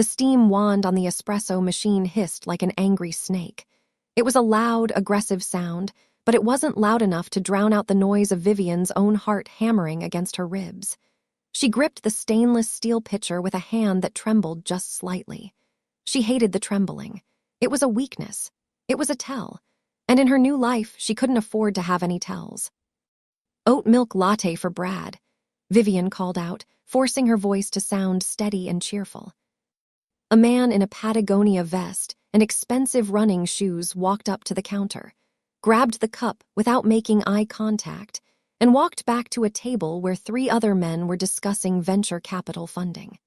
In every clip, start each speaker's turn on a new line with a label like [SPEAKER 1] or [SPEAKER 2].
[SPEAKER 1] The steam wand on the espresso machine hissed like an angry snake. It was a loud, aggressive sound, but it wasn't loud enough to drown out the noise of Vivian's own heart hammering against her ribs. She gripped the stainless steel pitcher with a hand that trembled just slightly. She hated the trembling. It was a weakness. It was a tell. And in her new life, she couldn't afford to have any tells. "Oat milk latte for Brad," Vivian called out, forcing her voice to sound steady and cheerful. A man in a Patagonia vest and expensive running shoes walked up to the counter, grabbed the cup without making eye contact, and walked back to a table where 3 other men were discussing venture capital funding.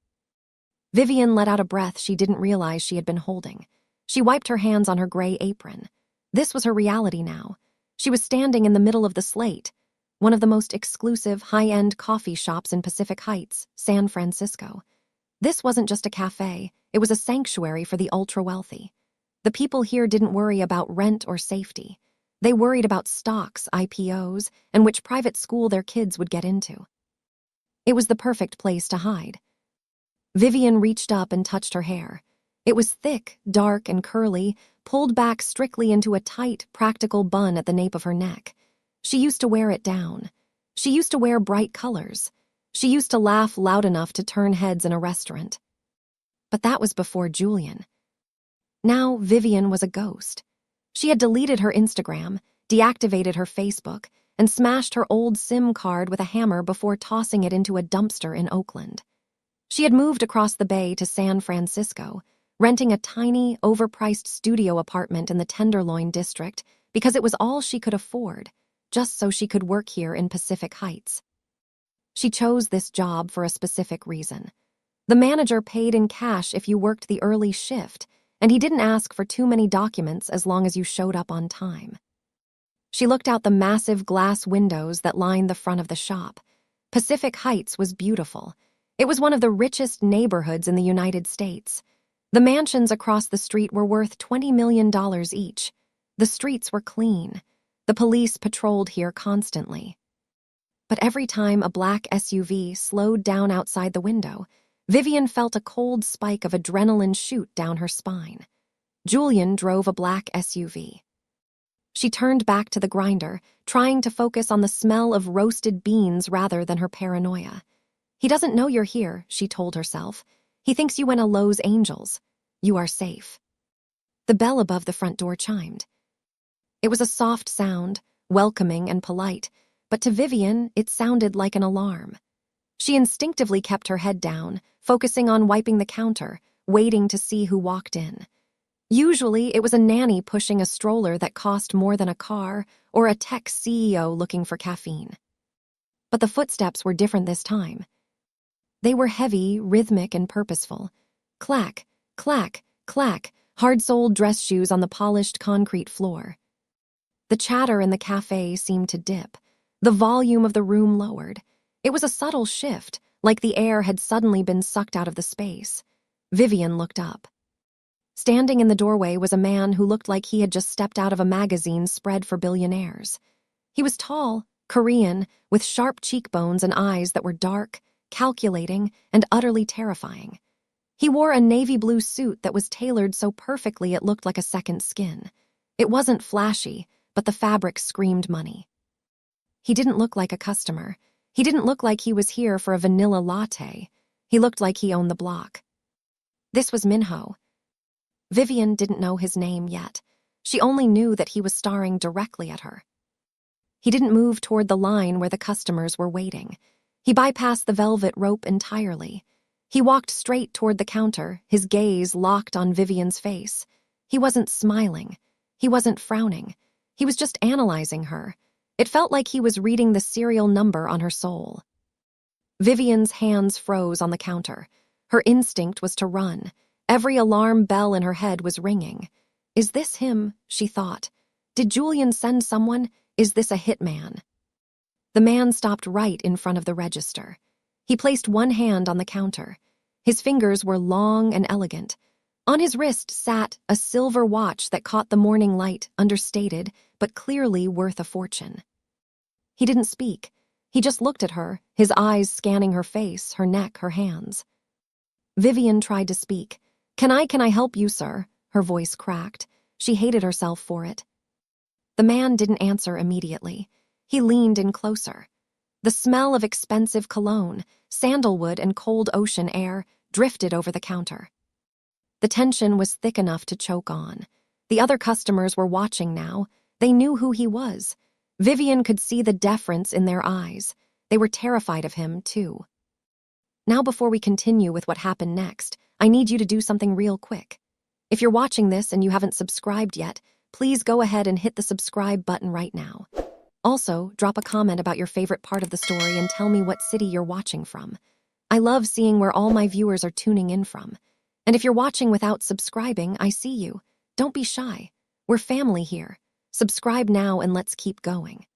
[SPEAKER 1] Vivian let out a breath she didn't realize she had been holding. She wiped her hands on her gray apron. This was her reality now. She was standing in the middle of the Slate, one of the most exclusive, high-end coffee shops in Pacific Heights, San Francisco. This wasn't just a cafe, it was a sanctuary for the ultra-wealthy. The people here didn't worry about rent or safety. They worried about stocks, IPOs, and which private school their kids would get into. It was the perfect place to hide. Vivian reached up and touched her hair. It was thick, dark, and curly, pulled back strictly into a tight, practical bun at the nape of her neck. She used to wear it down. She used to wear bright colors. She used to laugh loud enough to turn heads in a restaurant. But that was before Julian. Now Vivian was a ghost. She had deleted her Instagram, deactivated her Facebook, and smashed her old SIM card with a hammer before tossing it into a dumpster in Oakland. She had moved across the bay to San Francisco, renting a tiny, overpriced studio apartment in the Tenderloin district because it was all she could afford, just so she could work here in Pacific Heights. She chose this job for a specific reason. The manager paid in cash if you worked the early shift, and he didn't ask for too many documents as long as you showed up on time. She looked out the massive glass windows that lined the front of the shop. Pacific Heights was beautiful. It was one of the richest neighborhoods in the United States. The mansions across the street were worth $20 million each. The streets were clean. The police patrolled here constantly. But every time a black SUV slowed down outside the window, Vivian felt a cold spike of adrenaline shoot down her spine. Julian drove a black SUV. She turned back to the grinder, trying to focus on the smell of roasted beans rather than her paranoia. "He doesn't know you're here," she told herself. "He thinks you went to Los Angeles. You are safe." The bell above the front door chimed. It was a soft sound, welcoming and polite, but to Vivian, it sounded like an alarm. She instinctively kept her head down, focusing on wiping the counter, waiting to see who walked in. Usually, it was a nanny pushing a stroller that cost more than a car, or a tech CEO looking for caffeine. But the footsteps were different this time. They were heavy, rhythmic, and purposeful. Clack, clack, clack, hard-soled dress shoes on the polished concrete floor. The chatter in the cafe seemed to dip. The volume of the room lowered. It was a subtle shift, like the air had suddenly been sucked out of the space. Vivian looked up. Standing in the doorway was a man who looked like he had just stepped out of a magazine spread for billionaires. He was tall, Korean, with sharp cheekbones and eyes that were dark, calculating, and utterly terrifying. He wore a navy blue suit that was tailored so perfectly it looked like a second skin. It wasn't flashy, but the fabric screamed money. He didn't look like a customer. He didn't look like he was here for a vanilla latte. He looked like he owned the block. This was Minho. Vivian didn't know his name yet. She only knew that he was staring directly at her. He didn't move toward the line where the customers were waiting. He bypassed the velvet rope entirely. He walked straight toward the counter, his gaze locked on Vivian's face. He wasn't smiling. He wasn't frowning. He was just analyzing her. It felt like he was reading the serial number on her soul. Vivian's hands froze on the counter. Her instinct was to run. Every alarm bell in her head was ringing. Is this him? She thought. Did Julian send someone? Is this a hitman? The man stopped right in front of the register. He placed one hand on the counter. His fingers were long and elegant. On his wrist sat a silver watch that caught the morning light, understated, but clearly worth a fortune. He didn't speak. He just looked at her, his eyes scanning her face, her neck, her hands. Vivian tried to speak. Can I help you, sir?" Her voice cracked. She hated herself for it. The man didn't answer immediately. He leaned in closer. The smell of expensive cologne, sandalwood, and cold ocean air drifted over the counter. The tension was thick enough to choke on. The other customers were watching now. They knew who he was. Vivian could see the deference in their eyes. They were terrified of him, too. "Now, before we continue with what happened next, I need you to do something real quick. If you're watching this and you haven't subscribed yet, please go ahead and hit the subscribe button right now. Also, drop a comment about your favorite part of the story and tell me what city you're watching from. I love seeing where all my viewers are tuning in from. And if you're watching without subscribing, I see you. Don't be shy. We're family here. Subscribe now and let's keep going."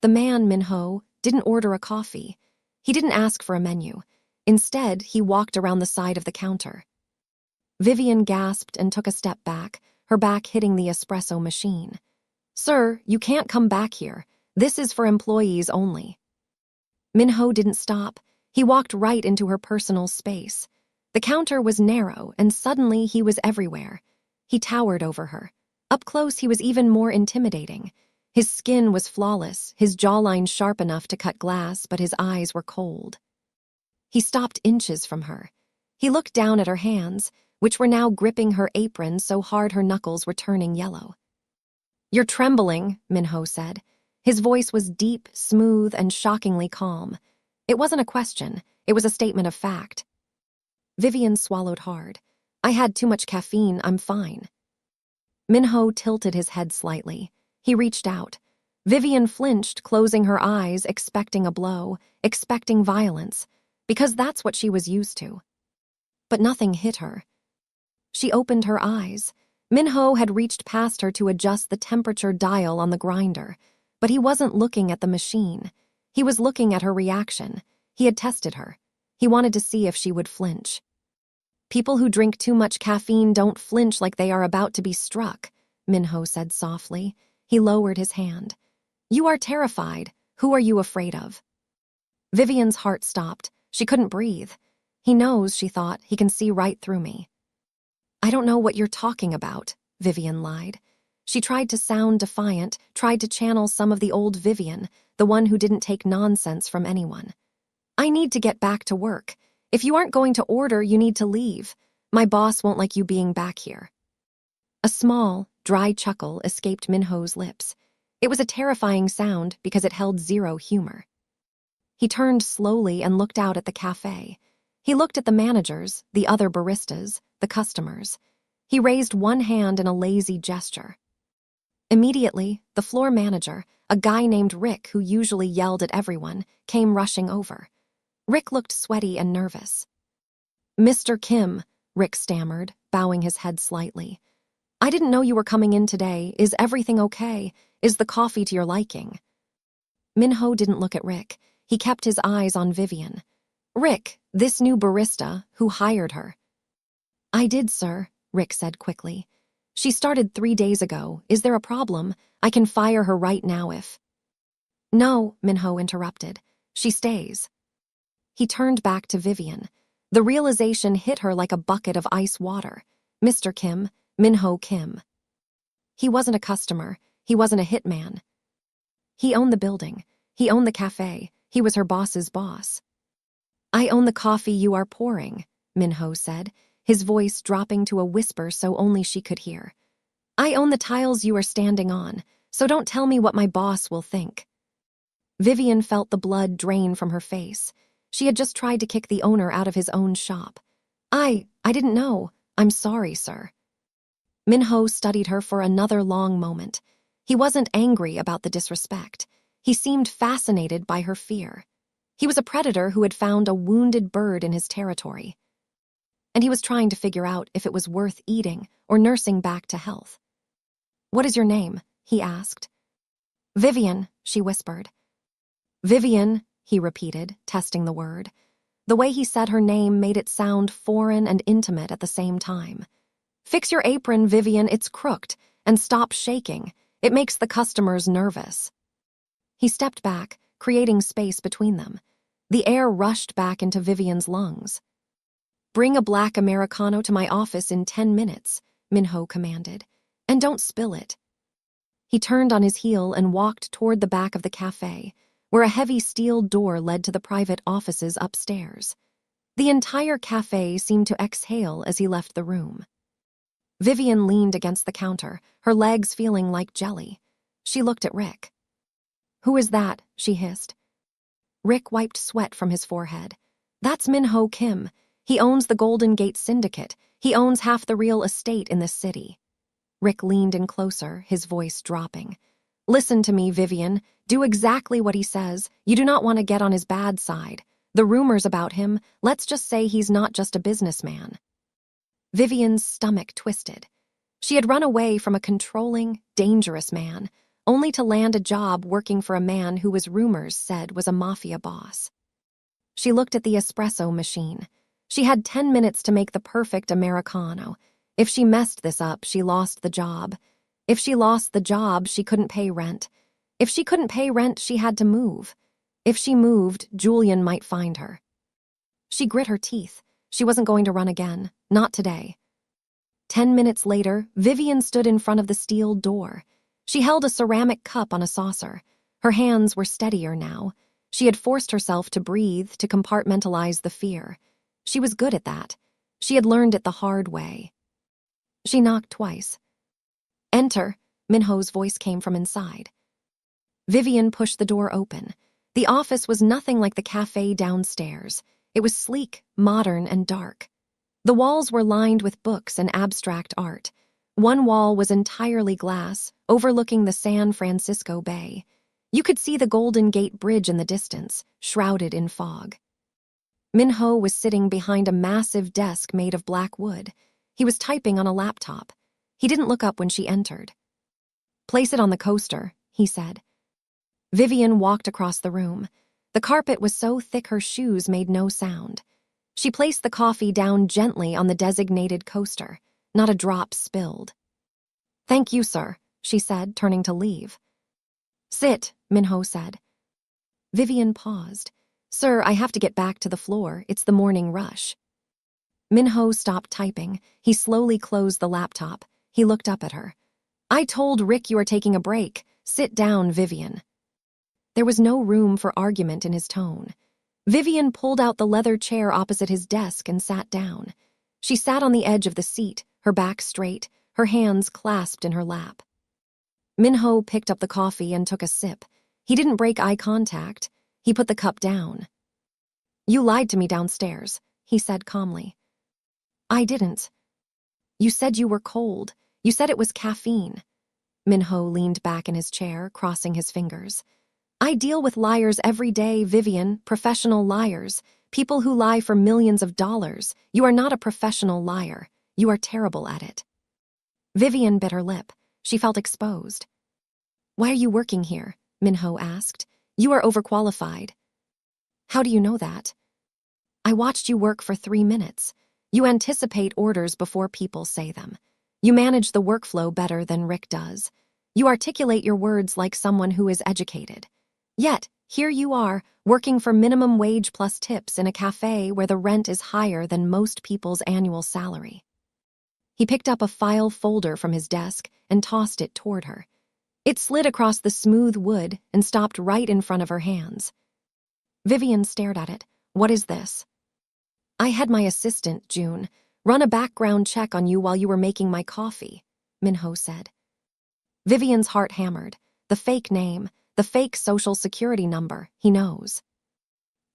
[SPEAKER 1] The man, Minho, didn't order a coffee. He didn't ask for a menu. Instead, he walked around the side of the counter. Vivian gasped and took a step back, her back hitting the espresso machine. "Sir, you can't come back here. This is for employees only." Minho didn't stop. He walked right into her personal space. The counter was narrow, and suddenly he was everywhere. He towered over her. Up close, he was even more intimidating. His skin was flawless, his jawline sharp enough to cut glass, but his eyes were cold. He stopped inches from her. He looked down at her hands, which were now gripping her apron so hard her knuckles were turning yellow. "You're trembling," Minho said. His voice was deep, smooth, and shockingly calm. It wasn't a question, it was a statement of fact. Vivian swallowed hard. "I had too much caffeine, I'm fine." Minho tilted his head slightly. He reached out. Vivian flinched, closing her eyes, expecting a blow, expecting violence, because that's what she was used to. But nothing hit her. She opened her eyes. Minho had reached past her to adjust the temperature dial on the grinder, but he wasn't looking at the machine. He was looking at her reaction. He had tested her. He wanted to see if she would flinch. "People who drink too much caffeine don't flinch like they are about to be struck," Minho said softly. He lowered his hand. "You are terrified. Who are you afraid of?" Vivian's heart stopped. She couldn't breathe. "He knows," she thought. "He can see right through me." "I don't know what you're talking about," Vivian lied. She tried to sound defiant, tried to channel some of the old Vivian, the one who didn't take nonsense from anyone. "I need to get back to work. If you aren't going to order, you need to leave. My boss won't like you being back here." A small, dry chuckle escaped Minho's lips. It was a terrifying sound because it held zero humor. He turned slowly and looked out at the café. He looked at the managers, the other baristas, the customers. He raised one hand in a lazy gesture. Immediately, the floor manager, a guy named Rick who usually yelled at everyone, came rushing over. Rick looked sweaty and nervous. "Mr. Kim," Rick stammered, bowing his head slightly. "I didn't know you were coming in today. Is everything okay? Is the coffee to your liking?" Minho didn't look at Rick. He kept his eyes on Vivian. "Rick, this new barista, who hired her?" "I did, sir," Rick said quickly. "She started 3 days ago. Is there a problem? I can fire her right now if—" "No," Minho interrupted. "She stays." He turned back to Vivian. The realization hit her like a bucket of ice water. Mr. Kim, Minho Kim. He wasn't a customer. He wasn't a hitman. He owned the building. He owned the café. He was her boss's boss. "I own the coffee you are pouring," Minho said, his voice dropping to a whisper so only she could hear. "I own the tiles you are standing on, so don't tell me what my boss will think." Vivian felt the blood drain from her face. She had just tried to kick the owner out of his own shop. I didn't know. I'm sorry, sir." Minho studied her for another long moment. He wasn't angry about the disrespect. He seemed fascinated by her fear. He was a predator who had found a wounded bird in his territory. And he was trying to figure out if it was worth eating or nursing back to health. "What is your name?" he asked. "Vivian," she whispered. "Vivian," he repeated, testing the word. The way he said her name made it sound foreign and intimate at the same time. "Fix your apron, Vivian, it's crooked, and stop shaking. It makes the customers nervous." He stepped back, creating space between them. The air rushed back into Vivian's lungs. Bring a black Americano to my office in 10 minutes, Minho commanded. And don't spill it. He turned on his heel and walked toward the back of the café, where a heavy steel door led to the private offices upstairs. The entire café seemed to exhale as he left the room. Vivian leaned against the counter, her legs feeling like jelly. She looked at Rick. "Who is that?" she hissed. Rick wiped sweat from his forehead. "That's Minho Kim. He owns the Golden Gate Syndicate. He owns half the real estate in this city." Rick leaned in closer, his voice dropping. "Listen to me, Vivian. Do exactly what he says. You do not want to get on his bad side. The rumors about him, let's just say he's not just a businessman." Vivian's stomach twisted. She had run away from a controlling, dangerous man, only to land a job working for a man who rumors said was a mafia boss. She looked at the espresso machine. She had 10 minutes to make the perfect Americano. If she messed this up, she lost the job. If she lost the job, she couldn't pay rent. If she couldn't pay rent, she had to move. If she moved, Julian might find her. She grit her teeth. She wasn't going to run again. Not today. 10 minutes later, Vivian stood in front of the steel door. She held a ceramic cup on a saucer. Her hands were steadier now. She had forced herself to breathe, to compartmentalize the fear. She was good at that. She had learned it the hard way. She knocked twice. "Enter," Minho's voice came from inside. Vivian pushed the door open. The office was nothing like the cafe downstairs. It was sleek, modern, and dark. The walls were lined with books and abstract art. One wall was entirely glass, overlooking the San Francisco Bay. You could see the Golden Gate Bridge in the distance, shrouded in fog. Minho was sitting behind a massive desk made of black wood. He was typing on a laptop. He didn't look up when she entered. "Place it on the coaster," he said. Vivian walked across the room. The carpet was so thick her shoes made no sound. She placed the coffee down gently on the designated coaster. Not a drop spilled. "Thank you, sir," she said, turning to leave. "Sit," Minho said. Vivian paused. "Sir, I have to get back to the floor. It's the morning rush." Minho stopped typing. He slowly closed the laptop. He looked up at her. "I told Rick you are taking a break. Sit down, Vivian." There was no room for argument in his tone. Vivian pulled out the leather chair opposite his desk and sat down. She sat on the edge of the seat, her back straight, her hands clasped in her lap. Minho picked up the coffee and took a sip. He didn't break eye contact. He put the cup down. "You lied to me downstairs," he said calmly. "I didn't. You said you were cold. You said it was caffeine." Minho leaned back in his chair, crossing his fingers. "I deal with liars every day, Vivian, professional liars, people who lie for millions of dollars. You are not a professional liar. You are terrible at it." Vivian bit her lip. She felt exposed. "Why are you working here?" Minho asked. "You are overqualified." "How do you know that?" "I watched you work for 3 minutes. You anticipate orders before people say them. You manage the workflow better than Rick does. You articulate your words like someone who is educated. Yet, here you are, working for minimum wage plus tips in a cafe where the rent is higher than most people's annual salary." He picked up a file folder from his desk and tossed it toward her. It slid across the smooth wood and stopped right in front of her hands. Vivian stared at it. "What is this?" "I had my assistant, June, run a background check on you while you were making my coffee," Minho said. Vivian's heart hammered. The fake name, the fake social security number, he knows.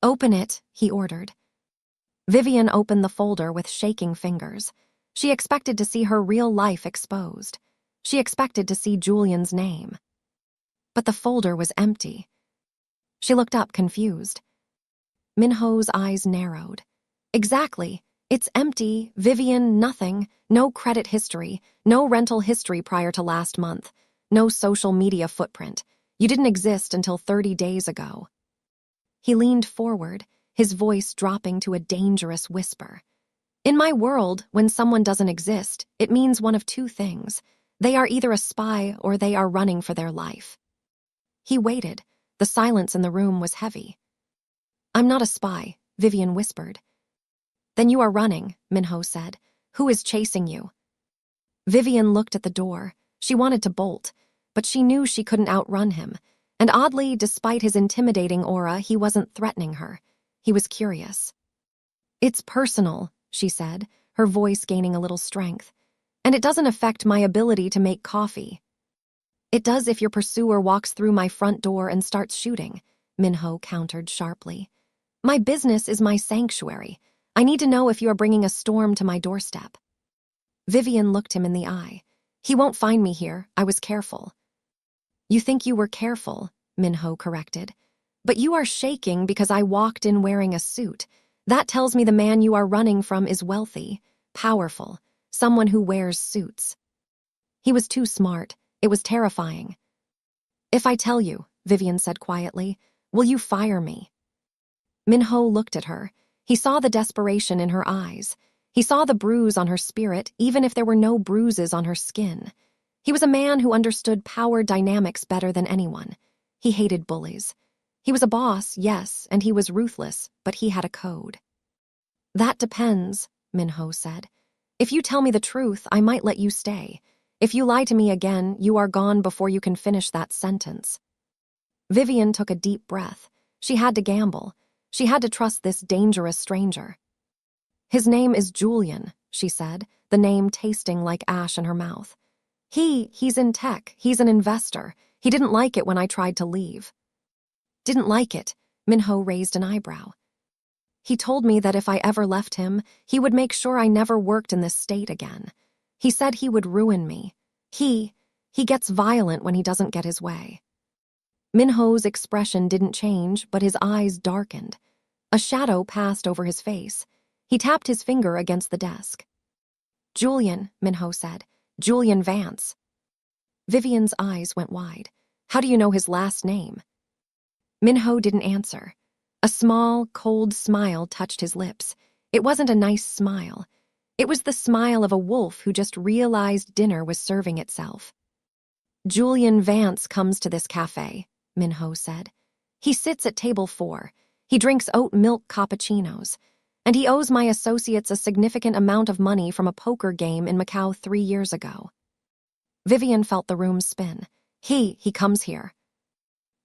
[SPEAKER 1] "Open it," he ordered. Vivian opened the folder with shaking fingers. She expected to see her real life exposed. She expected to see Julian's name. But the folder was empty. She looked up, confused. Minho's eyes narrowed. "Exactly. It's empty, Vivian, nothing. No credit history, no rental history prior to last month, no social media footprint. You didn't exist until 30 days ago." He leaned forward, his voice dropping to a dangerous whisper. "In my world, when someone doesn't exist, it means one of two things. They are either a spy or they are running for their life." He waited. The silence in the room was heavy. "I'm not a spy," Vivian whispered. Then you are running, Minho said. Who is chasing you? Vivian looked at the door. She wanted to bolt, but she knew she couldn't outrun him. And oddly, despite his intimidating aura, he wasn't threatening her. He was curious. It's personal, she said, her voice gaining a little strength. And it doesn't affect my ability to make coffee. It does if your pursuer walks through my front door and starts shooting, Minho countered sharply. My business is my sanctuary. I need to know if you are bringing a storm to my doorstep. Vivian looked him in the eye. He won't find me here. I was careful. You think you were careful, Minho corrected. But you are shaking because I walked in wearing a suit. That tells me the man you are running from is wealthy, powerful, someone who wears suits. He was too smart. It was terrifying. If I tell you, Vivian said quietly, will you fire me? Minho looked at her. He saw the desperation in her eyes. He saw the bruise on her spirit, even if there were no bruises on her skin. He was a man who understood power dynamics better than anyone. He hated bullies. He was a boss, yes, and he was ruthless, but he had a code. That depends, Minho said. If you tell me the truth, I might let you stay. If you lie to me again, you are gone before you can finish that sentence. Vivian took a deep breath. She had to gamble. She had to trust this dangerous stranger. His name is Julian, she said, the name tasting like ash in her mouth. He's in tech. He's an investor. He didn't like it when I tried to leave. Didn't like it, Minho raised an eyebrow. He told me that if I ever left him, he would make sure I never worked in this state again. He said he would ruin me. He gets violent when he doesn't get his way. Minho's expression didn't change, but his eyes darkened. A shadow passed over his face. He tapped his finger against the desk. Julian, Minho said. Julian Vance. Vivian's eyes went wide. How do you know his last name? Minho didn't answer. A small, cold smile touched his lips. It wasn't a nice smile. It was the smile of a wolf who just realized dinner was serving itself. Julian Vance comes to this café, Minho said. He sits at table 4. He drinks oat milk cappuccinos. And he owes my associates a significant amount of money from a poker game in Macau 3 years ago. Vivian felt the room spin. He comes here.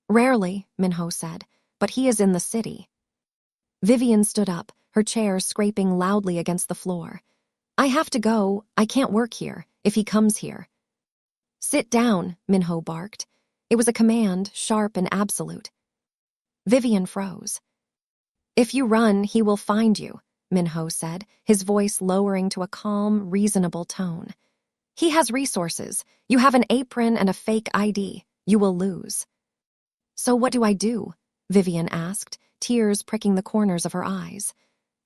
[SPEAKER 1] Rarely, Minho said, but he is in the city. Vivian stood up, her chair scraping loudly against the floor. I have to go. I can't work here, if he comes here. Sit down, Minho barked. It was a command, sharp and absolute. Vivian froze. If you run, he will find you, Minho said, his voice lowering to a calm, reasonable tone. He has resources. You have an apron and a fake ID. You will lose. So what do I do? Vivian asked, tears pricking the corners of her eyes.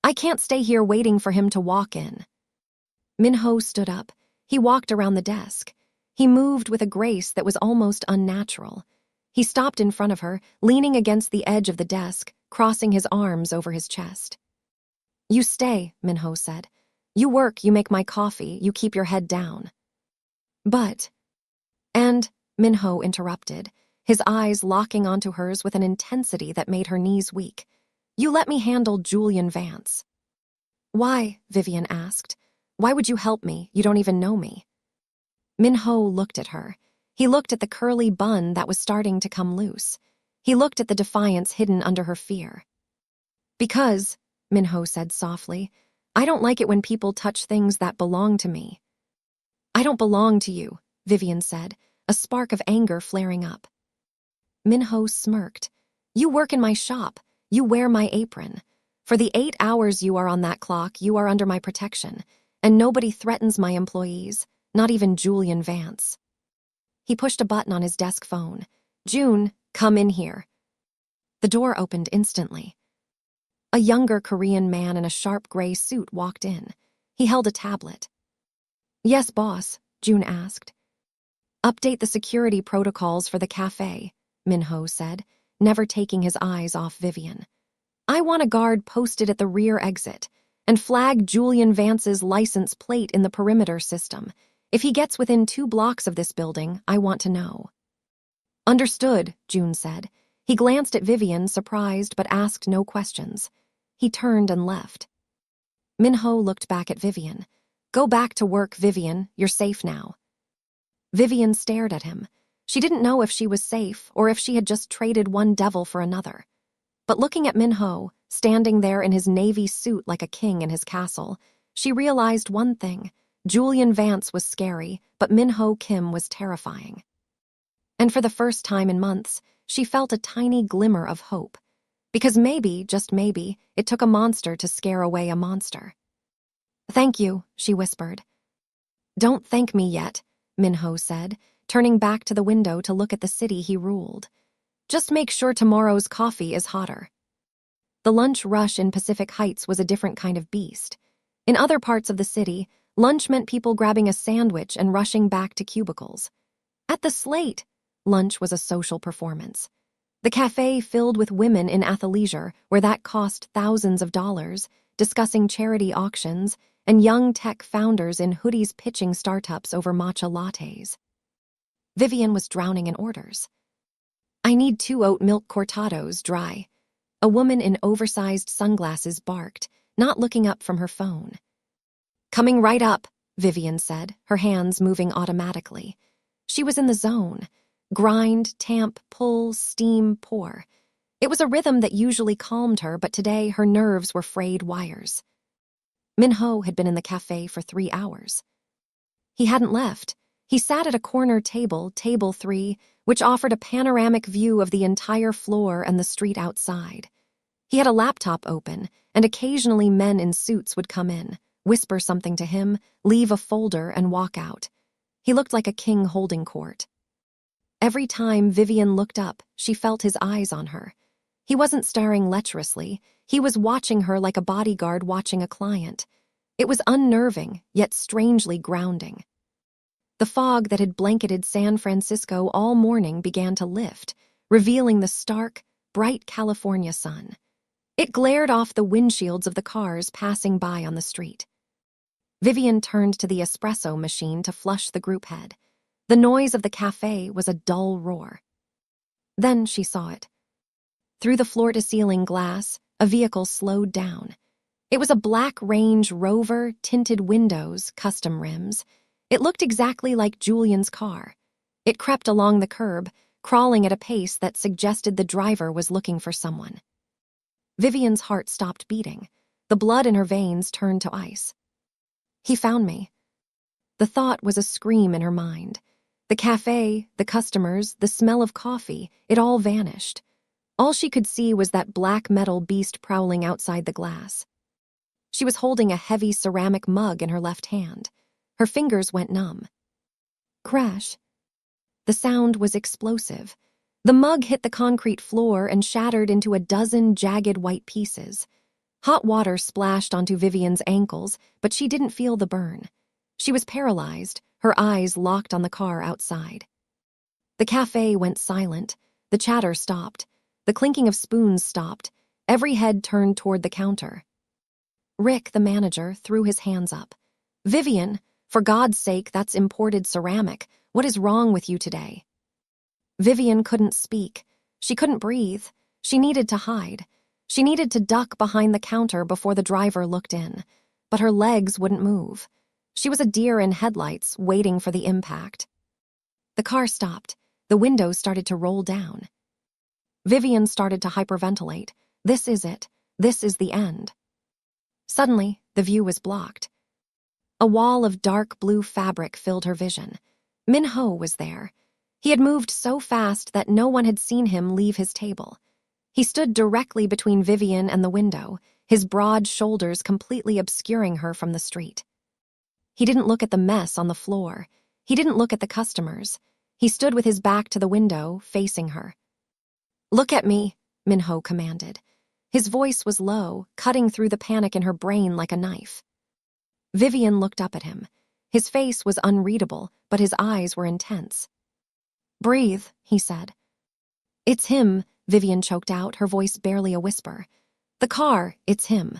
[SPEAKER 1] I can't stay here waiting for him to walk in. Minho stood up. He walked around the desk. He moved with a grace that was almost unnatural. He stopped in front of her, leaning against the edge of the desk, crossing his arms over his chest. You stay, Minho said. You work, you make my coffee, you keep your head down. But... And, Minho interrupted, his eyes locking onto hers with an intensity that made her knees weak. You let me handle Julian Vance. Why? Vivian asked. Why would you help me? You don't even know me. Minho looked at her. He looked at the curly bun that was starting to come loose. He looked at the defiance hidden under her fear. Because, Minho said softly, I don't like it when people touch things that belong to me. I don't belong to you, Vivian said, a spark of anger flaring up. Minho smirked. You work in my shop. You wear my apron. For the 8 hours you are on that clock, you are under my protection, and nobody threatens my employees, not even Julian Vance. He pushed a button on his desk phone. June, come in here. The door opened instantly. A younger Korean man in a sharp gray suit walked in. He held a tablet. Yes, boss, June asked. Update the security protocols for the café, Minho said, never taking his eyes off Vivian. I want a guard posted at the rear exit, and flag Julian Vance's license plate in the perimeter system. If he gets within 2 blocks of this building, I want to know. Understood, June said. He glanced at Vivian, surprised, but asked no questions. He turned and left. Minho looked back at Vivian. Go back to work, Vivian. You're safe now. Vivian stared at him. She didn't know if she was safe or if she had just traded one devil for another. But looking at Minho, standing there in his navy suit like a king in his castle, she realized one thing. Julian Vance was scary, but Minho Kim was terrifying. And for the first time in months, she felt a tiny glimmer of hope. Because maybe, just maybe, it took a monster to scare away a monster. Thank you, she whispered. Don't thank me yet, Minho said, turning back to the window to look at the city he ruled. Just make sure tomorrow's coffee is hotter. The lunch rush in Pacific Heights was a different kind of beast. In other parts of the city, lunch meant people grabbing a sandwich and rushing back to cubicles. At the Slate, lunch was a social performance. The café filled with women in athleisure, where that cost thousands of dollars, discussing charity auctions, and young tech founders in hoodies pitching startups over matcha lattes. Vivian was drowning in orders. I need 2 oat milk cortados, dry. A woman in oversized sunglasses barked, not looking up from her phone. Coming right up, Vivian said, her hands moving automatically. She was in the zone. Grind, tamp, pull, steam, pour. It was a rhythm that usually calmed her, but today her nerves were frayed wires. Minho had been in the cafe for 3 hours. He hadn't left. He sat at a corner table, table 3, which offered a panoramic view of the entire floor and the street outside. He had a laptop open, and occasionally men in suits would come in, whisper something to him, leave a folder, and walk out. He looked like a king holding court. Every time Vivian looked up, she felt his eyes on her. He wasn't staring lecherously. He was watching her like a bodyguard watching a client. It was unnerving, yet strangely grounding. The fog that had blanketed San Francisco all morning began to lift, revealing the stark, bright California sun. It glared off the windshields of the cars passing by on the street. Vivian turned to the espresso machine to flush the group head. The noise of the cafe was a dull roar. Then she saw it. Through the floor-to-ceiling glass, a vehicle slowed down. It was a black Range Rover, tinted windows, custom rims. It looked exactly like Julian's car. It crept along the curb, crawling at a pace that suggested the driver was looking for someone. Vivian's heart stopped beating. The blood in her veins turned to ice. He found me. The thought was a scream in her mind. The cafe, the customers, the smell of coffee, it all vanished. All she could see was that black metal beast prowling outside the glass. She was holding a heavy ceramic mug in her left hand. Her fingers went numb. Crash. The sound was explosive. The mug hit the concrete floor and shattered into a dozen jagged white pieces. Hot water splashed onto Vivian's ankles, but she didn't feel the burn. She was paralyzed, her eyes locked on the car outside. The cafe went silent. The chatter stopped. The clinking of spoons stopped. Every head turned toward the counter. Rick, the manager, threw his hands up. Vivian, for God's sake, that's imported ceramic. What is wrong with you today? Vivian couldn't speak. She couldn't breathe. She needed to hide. She needed to duck behind the counter before the driver looked in. But her legs wouldn't move. She was a deer in headlights, waiting for the impact. The car stopped. The windows started to roll down. Vivian started to hyperventilate. This is it. This is the end. Suddenly, the view was blocked. A wall of dark blue fabric filled her vision. Minho was there. He had moved so fast that no one had seen him leave his table. He stood directly between Vivian and the window, his broad shoulders completely obscuring her from the street. He didn't look at the mess on the floor. He didn't look at the customers. He stood with his back to the window, facing her. Look at me, Minho commanded. His voice was low, cutting through the panic in her brain like a knife. Vivian looked up at him. His face was unreadable, but his eyes were intense. Breathe, he said. It's him, Vivian choked out, her voice barely a whisper. The car, it's him.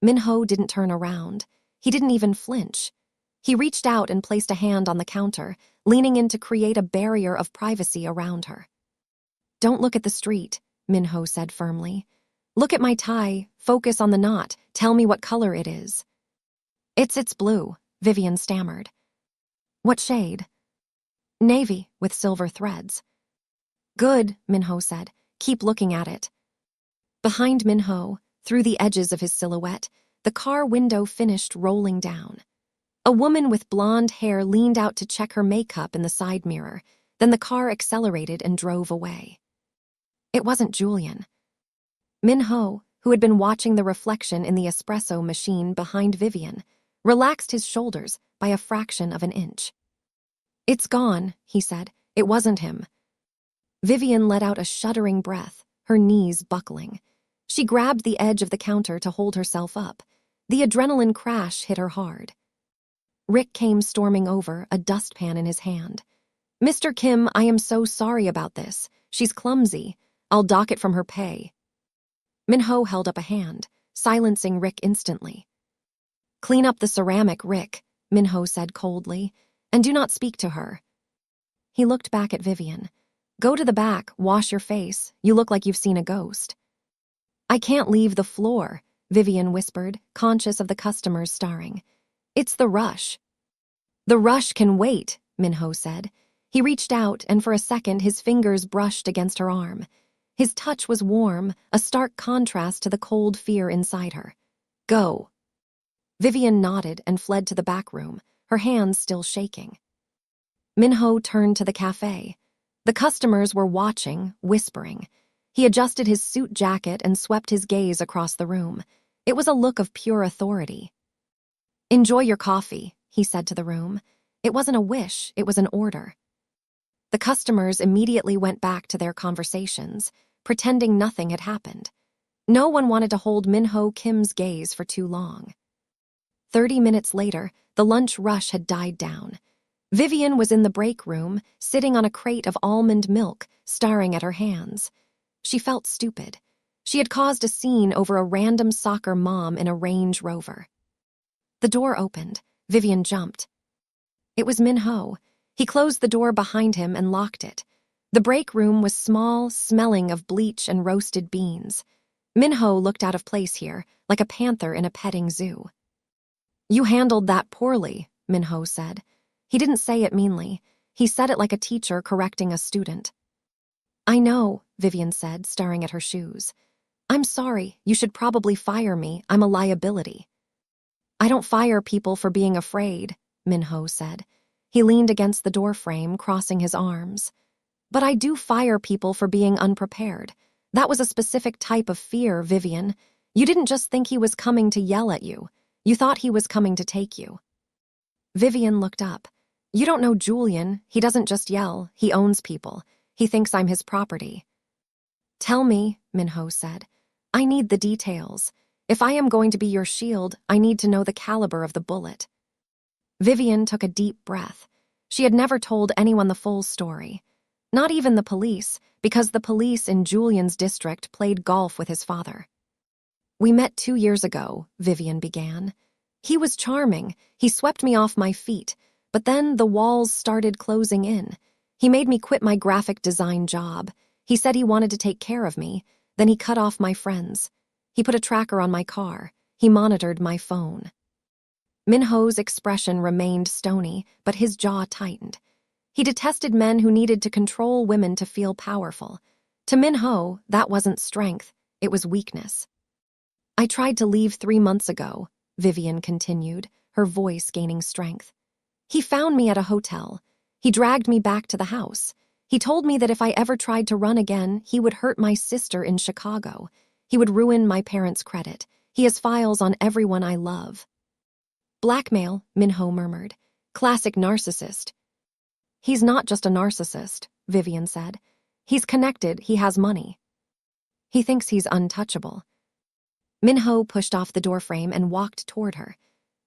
[SPEAKER 1] Minho didn't turn around. He didn't even flinch. He reached out and placed a hand on the counter, leaning in to create a barrier of privacy around her. Don't look at the street, Minho said firmly. Look at my tie. Focus on the knot. Tell me what color it is. It's blue, Vivian stammered. What shade? Navy, with silver threads. Good, Minho said. Keep looking at it. Behind Minho, through the edges of his silhouette, the car window finished rolling down. A woman with blonde hair leaned out to check her makeup in the side mirror. Then the car accelerated and drove away. It wasn't Julian. Minho, who had been watching the reflection in the espresso machine behind Vivian, relaxed his shoulders by a fraction of an inch. It's gone, he said. It wasn't him. Vivian let out a shuddering breath, her knees buckling. She grabbed the edge of the counter to hold herself up. The adrenaline crash hit her hard. Rick came storming over, a dustpan in his hand. Mr. Kim, I am so sorry about this. She's clumsy. I'll dock it from her pay. Minho held up a hand, silencing Rick instantly. Clean up the ceramic, Rick, Minho said coldly, and do not speak to her. He looked back at Vivian. Go to the back, wash your face. You look like you've seen a ghost. I can't leave the floor, Vivian whispered, conscious of the customers staring. It's the rush. The rush can wait, Minho said. He reached out, and for a second his fingers brushed against her arm. His touch was warm, a stark contrast to the cold fear inside her. Go. Vivian nodded and fled to the back room, her hands still shaking. Minho turned to the café. The customers were watching, whispering. He adjusted his suit jacket and swept his gaze across the room. It was a look of pure authority. Enjoy your coffee, he said to the room. It wasn't a wish, it was an order. The customers immediately went back to their conversations, pretending nothing had happened. No one wanted to hold Minho Kim's gaze for too long. 30 minutes later, the lunch rush had died down. Vivian was in the break room, sitting on a crate of almond milk, staring at her hands. She felt stupid. She had caused a scene over a random soccer mom in a Range Rover. The door opened. Vivian jumped. It was Minho. He closed the door behind him and locked it. The break room was small, smelling of bleach and roasted beans. Minho looked out of place here, like a panther in a petting zoo. You handled that poorly, Minho said. He didn't say it meanly. He said it like a teacher correcting a student. I know, Vivian said, staring at her shoes. I'm sorry. You should probably fire me. I'm a liability. I don't fire people for being afraid, Minho said. He leaned against the doorframe, crossing his arms. But I do fire people for being unprepared. That was a specific type of fear, Vivian. You didn't just think he was coming to yell at you. You thought he was coming to take you. Vivian looked up. You don't know Julian. He doesn't just yell. He owns people. He thinks I'm his property. Tell me, Minho said. I need the details. If I am going to be your shield, I need to know the caliber of the bullet. Vivian took a deep breath. She had never told anyone the full story. Not even the police, because the police in Julian's district played golf with his father. We met 2 years ago, Vivian began. He was charming. He swept me off my feet, but then the walls started closing in. He made me quit my graphic design job. He said he wanted to take care of me. Then he cut off my friends. He put a tracker on my car. He monitored my phone. Minho's expression remained stony, but his jaw tightened. He detested men who needed to control women to feel powerful. To Minho, that wasn't strength, it was weakness. I tried to leave 3 months ago, Vivian continued, her voice gaining strength. He found me at a hotel. He dragged me back to the house. He told me that if I ever tried to run again, he would hurt my sister in Chicago. He would ruin my parents' credit. He has files on everyone I love. Blackmail, Minho murmured. Classic narcissist. He's not just a narcissist, Vivian said. He's connected, he has money. He thinks he's untouchable. Minho pushed off the doorframe and walked toward her.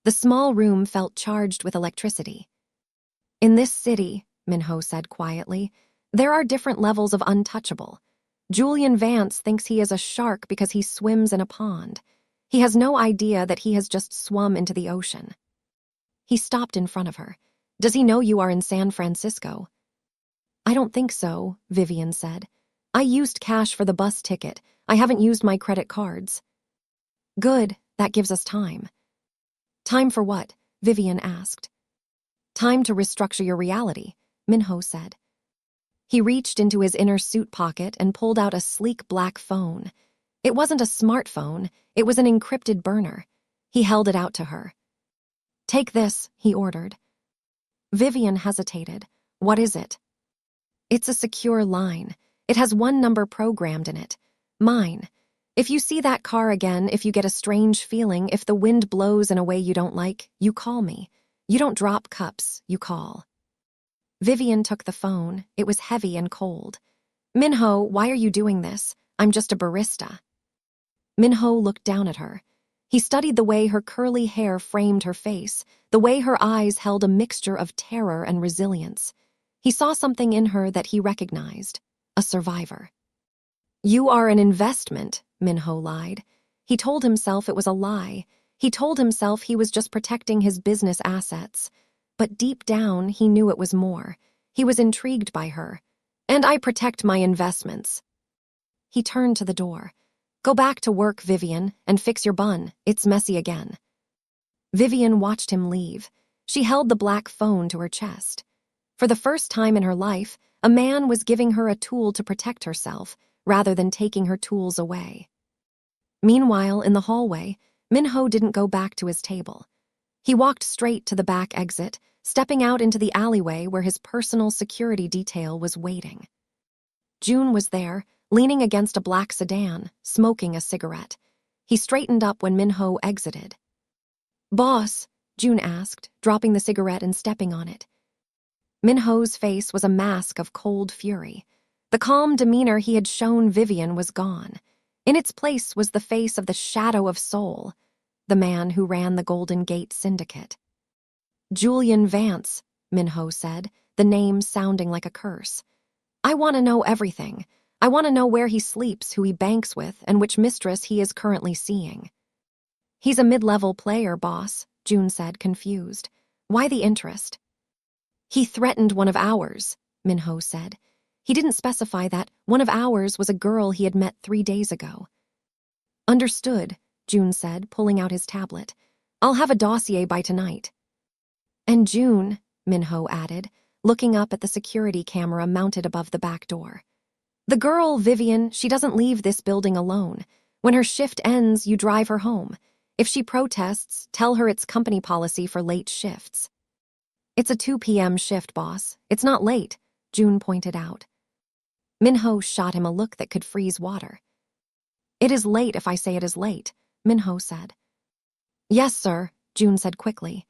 [SPEAKER 1] The small room felt charged with electricity. In this city, Minho said quietly, there are different levels of untouchable. Julian Vance thinks he is a shark because he swims in a pond. He has no idea that he has just swum into the ocean. He stopped in front of her. Does he know you are in San Francisco? I don't think so, Vivian said. I used cash for the bus ticket. I haven't used my credit cards. Good, that gives us time. Time for what? Vivian asked. Time to restructure your reality, Minho said. He reached into his inner suit pocket and pulled out a sleek black phone. It wasn't a smartphone, it was an encrypted burner. He held it out to her. Take this, he ordered. Vivian hesitated. What is it? It's a secure line. It has one number programmed in it. Mine. If you see that car again, if you get a strange feeling, if the wind blows in a way you don't like, you call me. You don't drop cups, you call. Vivian took the phone. It was heavy and cold. Minho, why are you doing this? I'm just a barista. Minho looked down at her. He studied the way her curly hair framed her face, the way her eyes held a mixture of terror and resilience. He saw something in her that he recognized, a survivor. You are an investment, Minho lied. He told himself it was a lie. He told himself he was just protecting his business assets. But deep down, he knew it was more. He was intrigued by her. And I protect my investments. He turned to the door. Go back to work, Vivian, and fix your bun. It's messy again. Vivian watched him leave. She held the black phone to her chest. For the first time in her life, a man was giving her a tool to protect herself, rather than taking her tools away. Meanwhile, in the hallway, Minho didn't go back to his table. He walked straight to the back exit, stepping out into the alleyway where his personal security detail was waiting. June was there, leaning against a black sedan, smoking a cigarette. He straightened up when Minho exited. Boss, June asked, dropping the cigarette and stepping on it. Minho's face was a mask of cold fury. The calm demeanor he had shown Vivian was gone. In its place was the face of the shadow of soul, the man who ran the Golden Gate Syndicate. Julian Vance, Minho said, the name sounding like a curse. I want to know everything. I want to know where he sleeps, who he banks with, and which mistress he is currently seeing. He's a mid-level player, boss, June said, confused. Why the interest? He threatened one of ours, Minho said. He didn't specify that. One of ours was a girl he had met 3 days ago. Understood, June said, pulling out his tablet. I'll have a dossier by tonight. And June, Minho added, looking up at the security camera mounted above the back door. The girl, Vivian, she doesn't leave this building alone. When her shift ends, you drive her home. If she protests, tell her it's company policy for late shifts. It's a 2 p.m. shift, boss. It's not late, June pointed out. Minho shot him a look that could freeze water. It is late if I say it is late, Minho said. Yes, sir, June said quickly.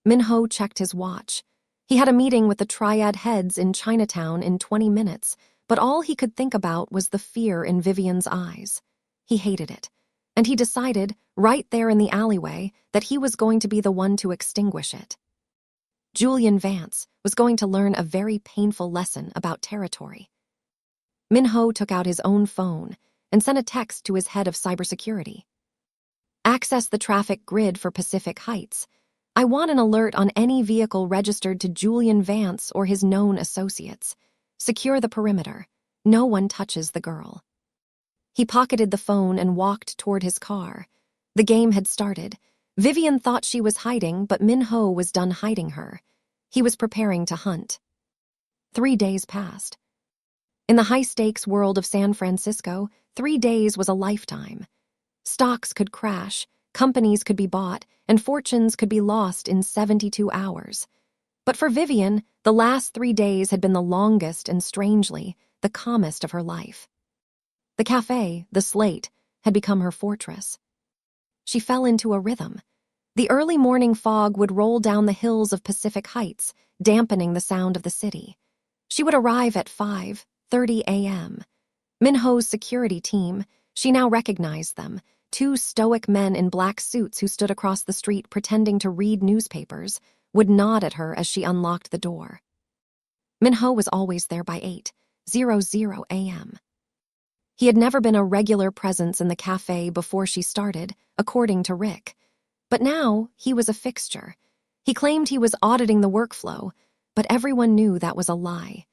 [SPEAKER 1] Minho checked his watch. He had a meeting with the Triad heads in Chinatown in 20 minutes, but all he could think about was the fear in Vivian's eyes. He hated it, and he decided, right there in the alleyway, that he was going to be the one to extinguish it. Julian Vance was going to learn a very painful lesson about territory. Minho took out his own phone and sent a text to his head of cybersecurity. Access the traffic grid for Pacific Heights. I want an alert on any vehicle registered to Julian Vance or his known associates. Secure the perimeter. No one touches the girl. He pocketed the phone and walked toward his car. The game had started. Vivian thought she was hiding, but Minho was done hiding her. He was preparing to hunt. 3 days passed. In the high-stakes world of San Francisco, 3 days was a lifetime. Stocks could crash, companies could be bought, and fortunes could be lost in 72 hours. But for Vivian, the last 3 days had been the longest and, strangely, the calmest of her life. The café, the Slate, had become her fortress. She fell into a rhythm. The early morning fog would roll down the hills of Pacific Heights, dampening the sound of the city. She would arrive at 5:30 a.m. Minho's security team, she now recognized them, 2 stoic men in black suits who stood across the street pretending to read newspapers, would nod at her as she unlocked the door. Minho was always there by 8:00 a.m. He had never been a regular presence in the café before she started, according to Rick. But now, he was a fixture. He claimed he was auditing the workflow, but everyone knew that was a lie.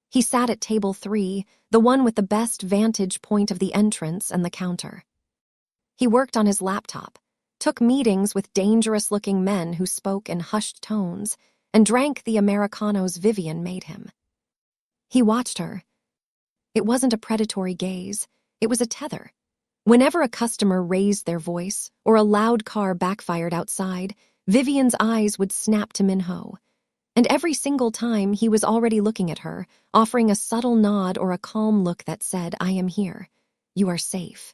[SPEAKER 1] He sat at table 3, the one with the best vantage point of the entrance and the counter. He worked on his laptop, took meetings with dangerous-looking men who spoke in hushed tones, and drank the Americanos Vivian made him. He watched her. It wasn't a predatory gaze, it was a tether. Whenever a customer raised their voice or a loud car backfired outside, Vivian's eyes would snap to Minho. And every single time he was already looking at her, offering a subtle nod or a calm look that said, "I am here. You are safe."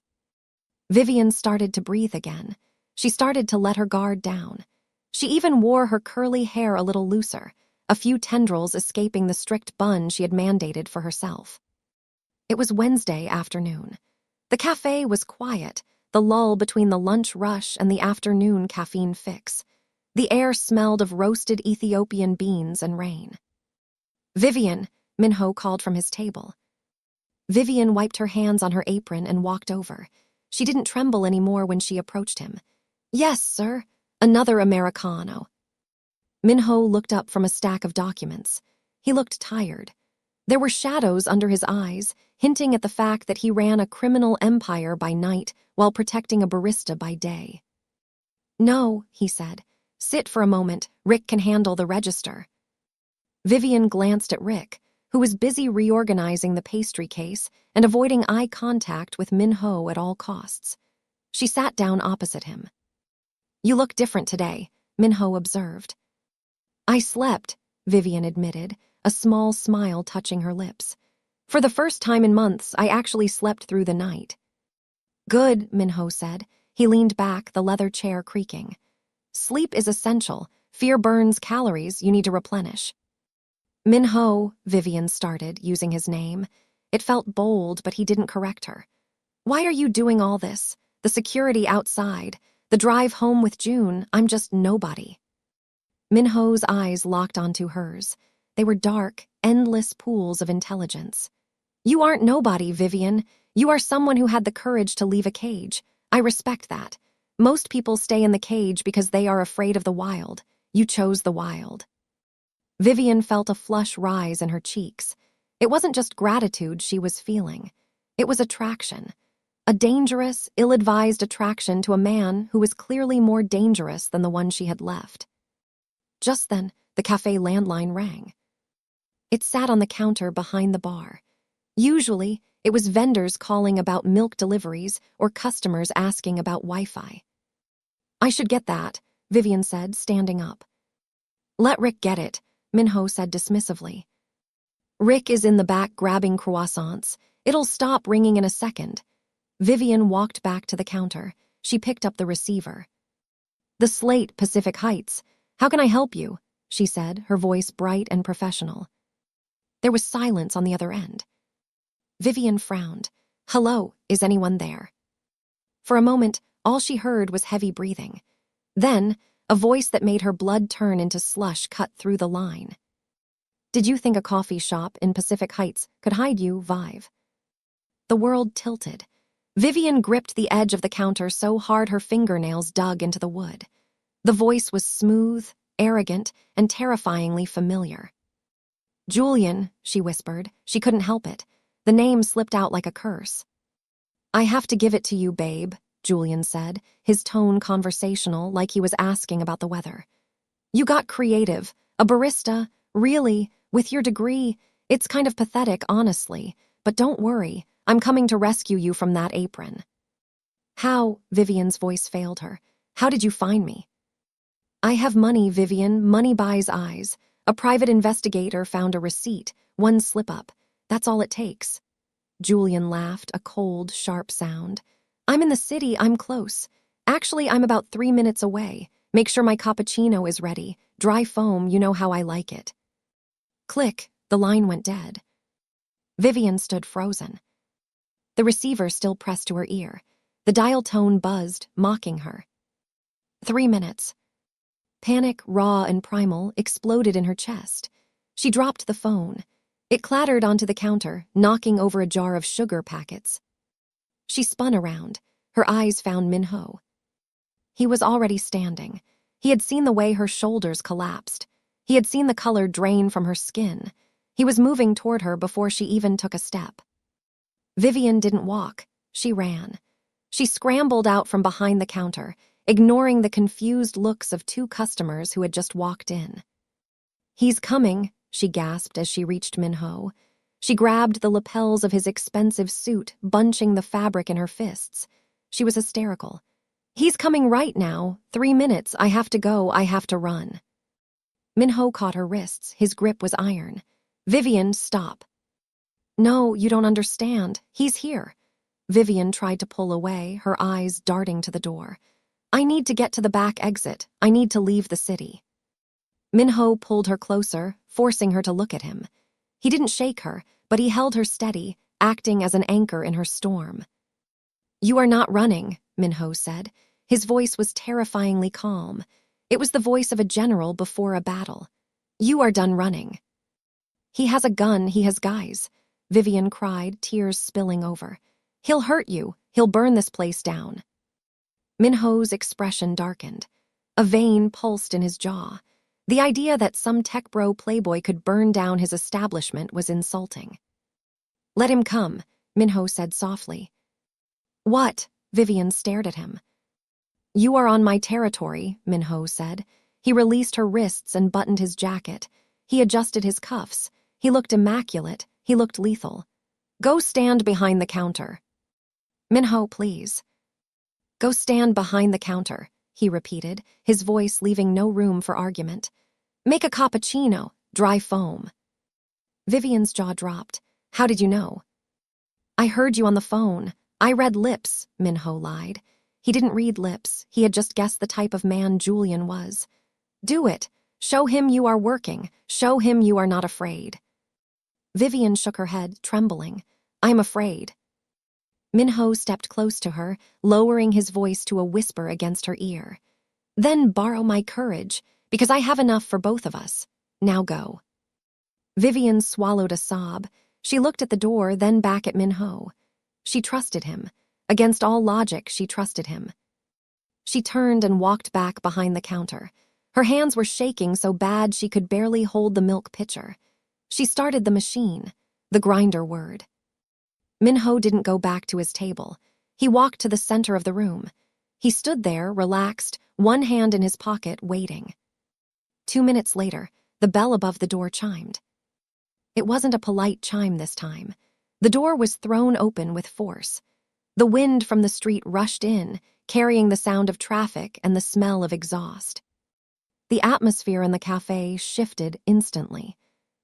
[SPEAKER 1] Vivian started to breathe again. She started to let her guard down. She even wore her curly hair a little looser, a few tendrils escaping the strict bun she had mandated for herself. It was Wednesday afternoon. The café was quiet, the lull between the lunch rush and the afternoon caffeine fix. The air smelled of roasted Ethiopian beans and rain. "Vivian," Minho called from his table. Vivian wiped her hands on her apron and walked over. She didn't tremble anymore when she approached him. "Yes, sir." Another Americano. Minho looked up from a stack of documents. He looked tired. There were shadows under his eyes, hinting at the fact that he ran a criminal empire by night while protecting a barista by day. "No," he said. "Sit for a moment. Rick can handle the register." Vivian glanced at Rick, who was busy reorganizing the pastry case and avoiding eye contact with Minho at all costs. She sat down opposite him. "You look different today," Minho observed. "I slept," Vivian admitted, a small smile touching her lips. "For the first time in months, I actually slept through the night." "Good," Minho said. He leaned back, the leather chair creaking. "Sleep is essential. Fear burns calories you need to replenish." "Minho," Vivian started, using his name. It felt bold, but he didn't correct her. "Why are you doing all this? The security outside, the drive home with June, I'm just nobody." Minho's eyes locked onto hers. They were dark, endless pools of intelligence. "You aren't nobody, Vivian. You are someone who had the courage to leave a cage. I respect that. Most people stay in the cage because they are afraid of the wild. You chose the wild." Vivian felt a flush rise in her cheeks. It wasn't just gratitude she was feeling. It was attraction. A dangerous, ill-advised attraction to a man who was clearly more dangerous than the one she had left. Just then, the cafe landline rang. It sat on the counter behind the bar. Usually, it was vendors calling about milk deliveries or customers asking about Wi-Fi. "I should get that," Vivian said, standing up. "Let Rick get it," Minho said dismissively. "Rick is in the back grabbing croissants. It'll stop ringing in a second." Vivian walked back to the counter. She picked up the receiver. "The Slate, Pacific Heights. How can I help you?" she said, her voice bright and professional. There was silence on the other end. Vivian frowned. "Hello, is anyone there?" For a moment, all she heard was heavy breathing. Then, a voice that made her blood turn into slush cut through the line. "Did you think a coffee shop in Pacific Heights could hide you, Vive?" The world tilted. Vivian gripped the edge of the counter so hard her fingernails dug into the wood. The voice was smooth, arrogant, and terrifyingly familiar. "Julian," she whispered. She couldn't help it. The name slipped out like a curse. "I have to give it to you, babe," Julian said, his tone conversational, like he was asking about the weather. "You got creative. A barista, really, with your degree. It's kind of pathetic, honestly. But don't worry, I'm coming to rescue you from that apron." "How?" Vivian's voice failed her. "How did you find me?" "I have money, Vivian. Money buys eyes. A private investigator found a receipt, one slip-up. That's all it takes." Julian laughed, a cold, sharp sound. "I'm in the city, I'm close. Actually, I'm about 3 minutes away. Make sure my cappuccino is ready. Dry foam, you know how I like it." Click, the line went dead. Vivian stood frozen. The receiver still pressed to her ear. The dial tone buzzed, mocking her. 3 minutes. Panic, raw and primal, exploded in her chest. She dropped the phone. It clattered onto the counter, knocking over a jar of sugar packets. She spun around. Her eyes found Minho. He was already standing. He had seen the way her shoulders collapsed. He had seen the color drain from her skin. He was moving toward her before she even took a step. Vivian didn't walk. She ran. She scrambled out from behind the counter, ignoring the confused looks of two customers who had just walked in. "He's coming," she gasped as she reached Minho. She grabbed the lapels of his expensive suit, bunching the fabric in her fists. She was hysterical. "He's coming right now. 3 minutes. I have to go. I have to run." Minho caught her wrists. His grip was iron. "Vivian, stop." "No, you don't understand. He's here." Vivian tried to pull away, her eyes darting to the door. "I need to get to the back exit. I need to leave the city." Minho pulled her closer, forcing her to look at him. He didn't shake her, but he held her steady, acting as an anchor in her storm. "You are not running," Minho said. His voice was terrifyingly calm. It was the voice of a general before a battle. "You are done running." "He has a gun, he has guys," Vivian cried, tears spilling over. "He'll hurt you, he'll burn this place down." Minho's expression darkened. A vein pulsed in his jaw. The idea that some tech bro playboy could burn down his establishment was insulting. "Let him come," Minho said softly. "What?" Vivian stared at him. "You are on my territory," Minho said. He released her wrists and buttoned his jacket. He adjusted his cuffs. He looked immaculate. He looked lethal. "Go stand behind the counter." "Minho, please." "Go stand behind the counter," he repeated, his voice leaving no room for argument. "Make a cappuccino, dry foam." Vivian's jaw dropped. "How did you know?" "I heard you on the phone. I read lips," Minho lied. He didn't read lips. He had just guessed the type of man Julian was. "Do it. Show him you are working. Show him you are not afraid." Vivian shook her head, trembling. "I'm afraid." Minho stepped close to her, lowering his voice to a whisper against her ear. "Then borrow my courage, because I have enough for both of us. Now go." Vivian swallowed a sob. She looked at the door, then back at Minho. She trusted him. Against all logic, she trusted him. She turned and walked back behind the counter. Her hands were shaking so bad she could barely hold the milk pitcher. She started the machine. The grinder whirred. Minho didn't go back to his table. He walked to the center of the room. He stood there, relaxed, one hand in his pocket, waiting. 2 minutes later, the bell above the door chimed. It wasn't a polite chime this time. The door was thrown open with force. The wind from the street rushed in, carrying the sound of traffic and the smell of exhaust. The atmosphere in the café shifted instantly.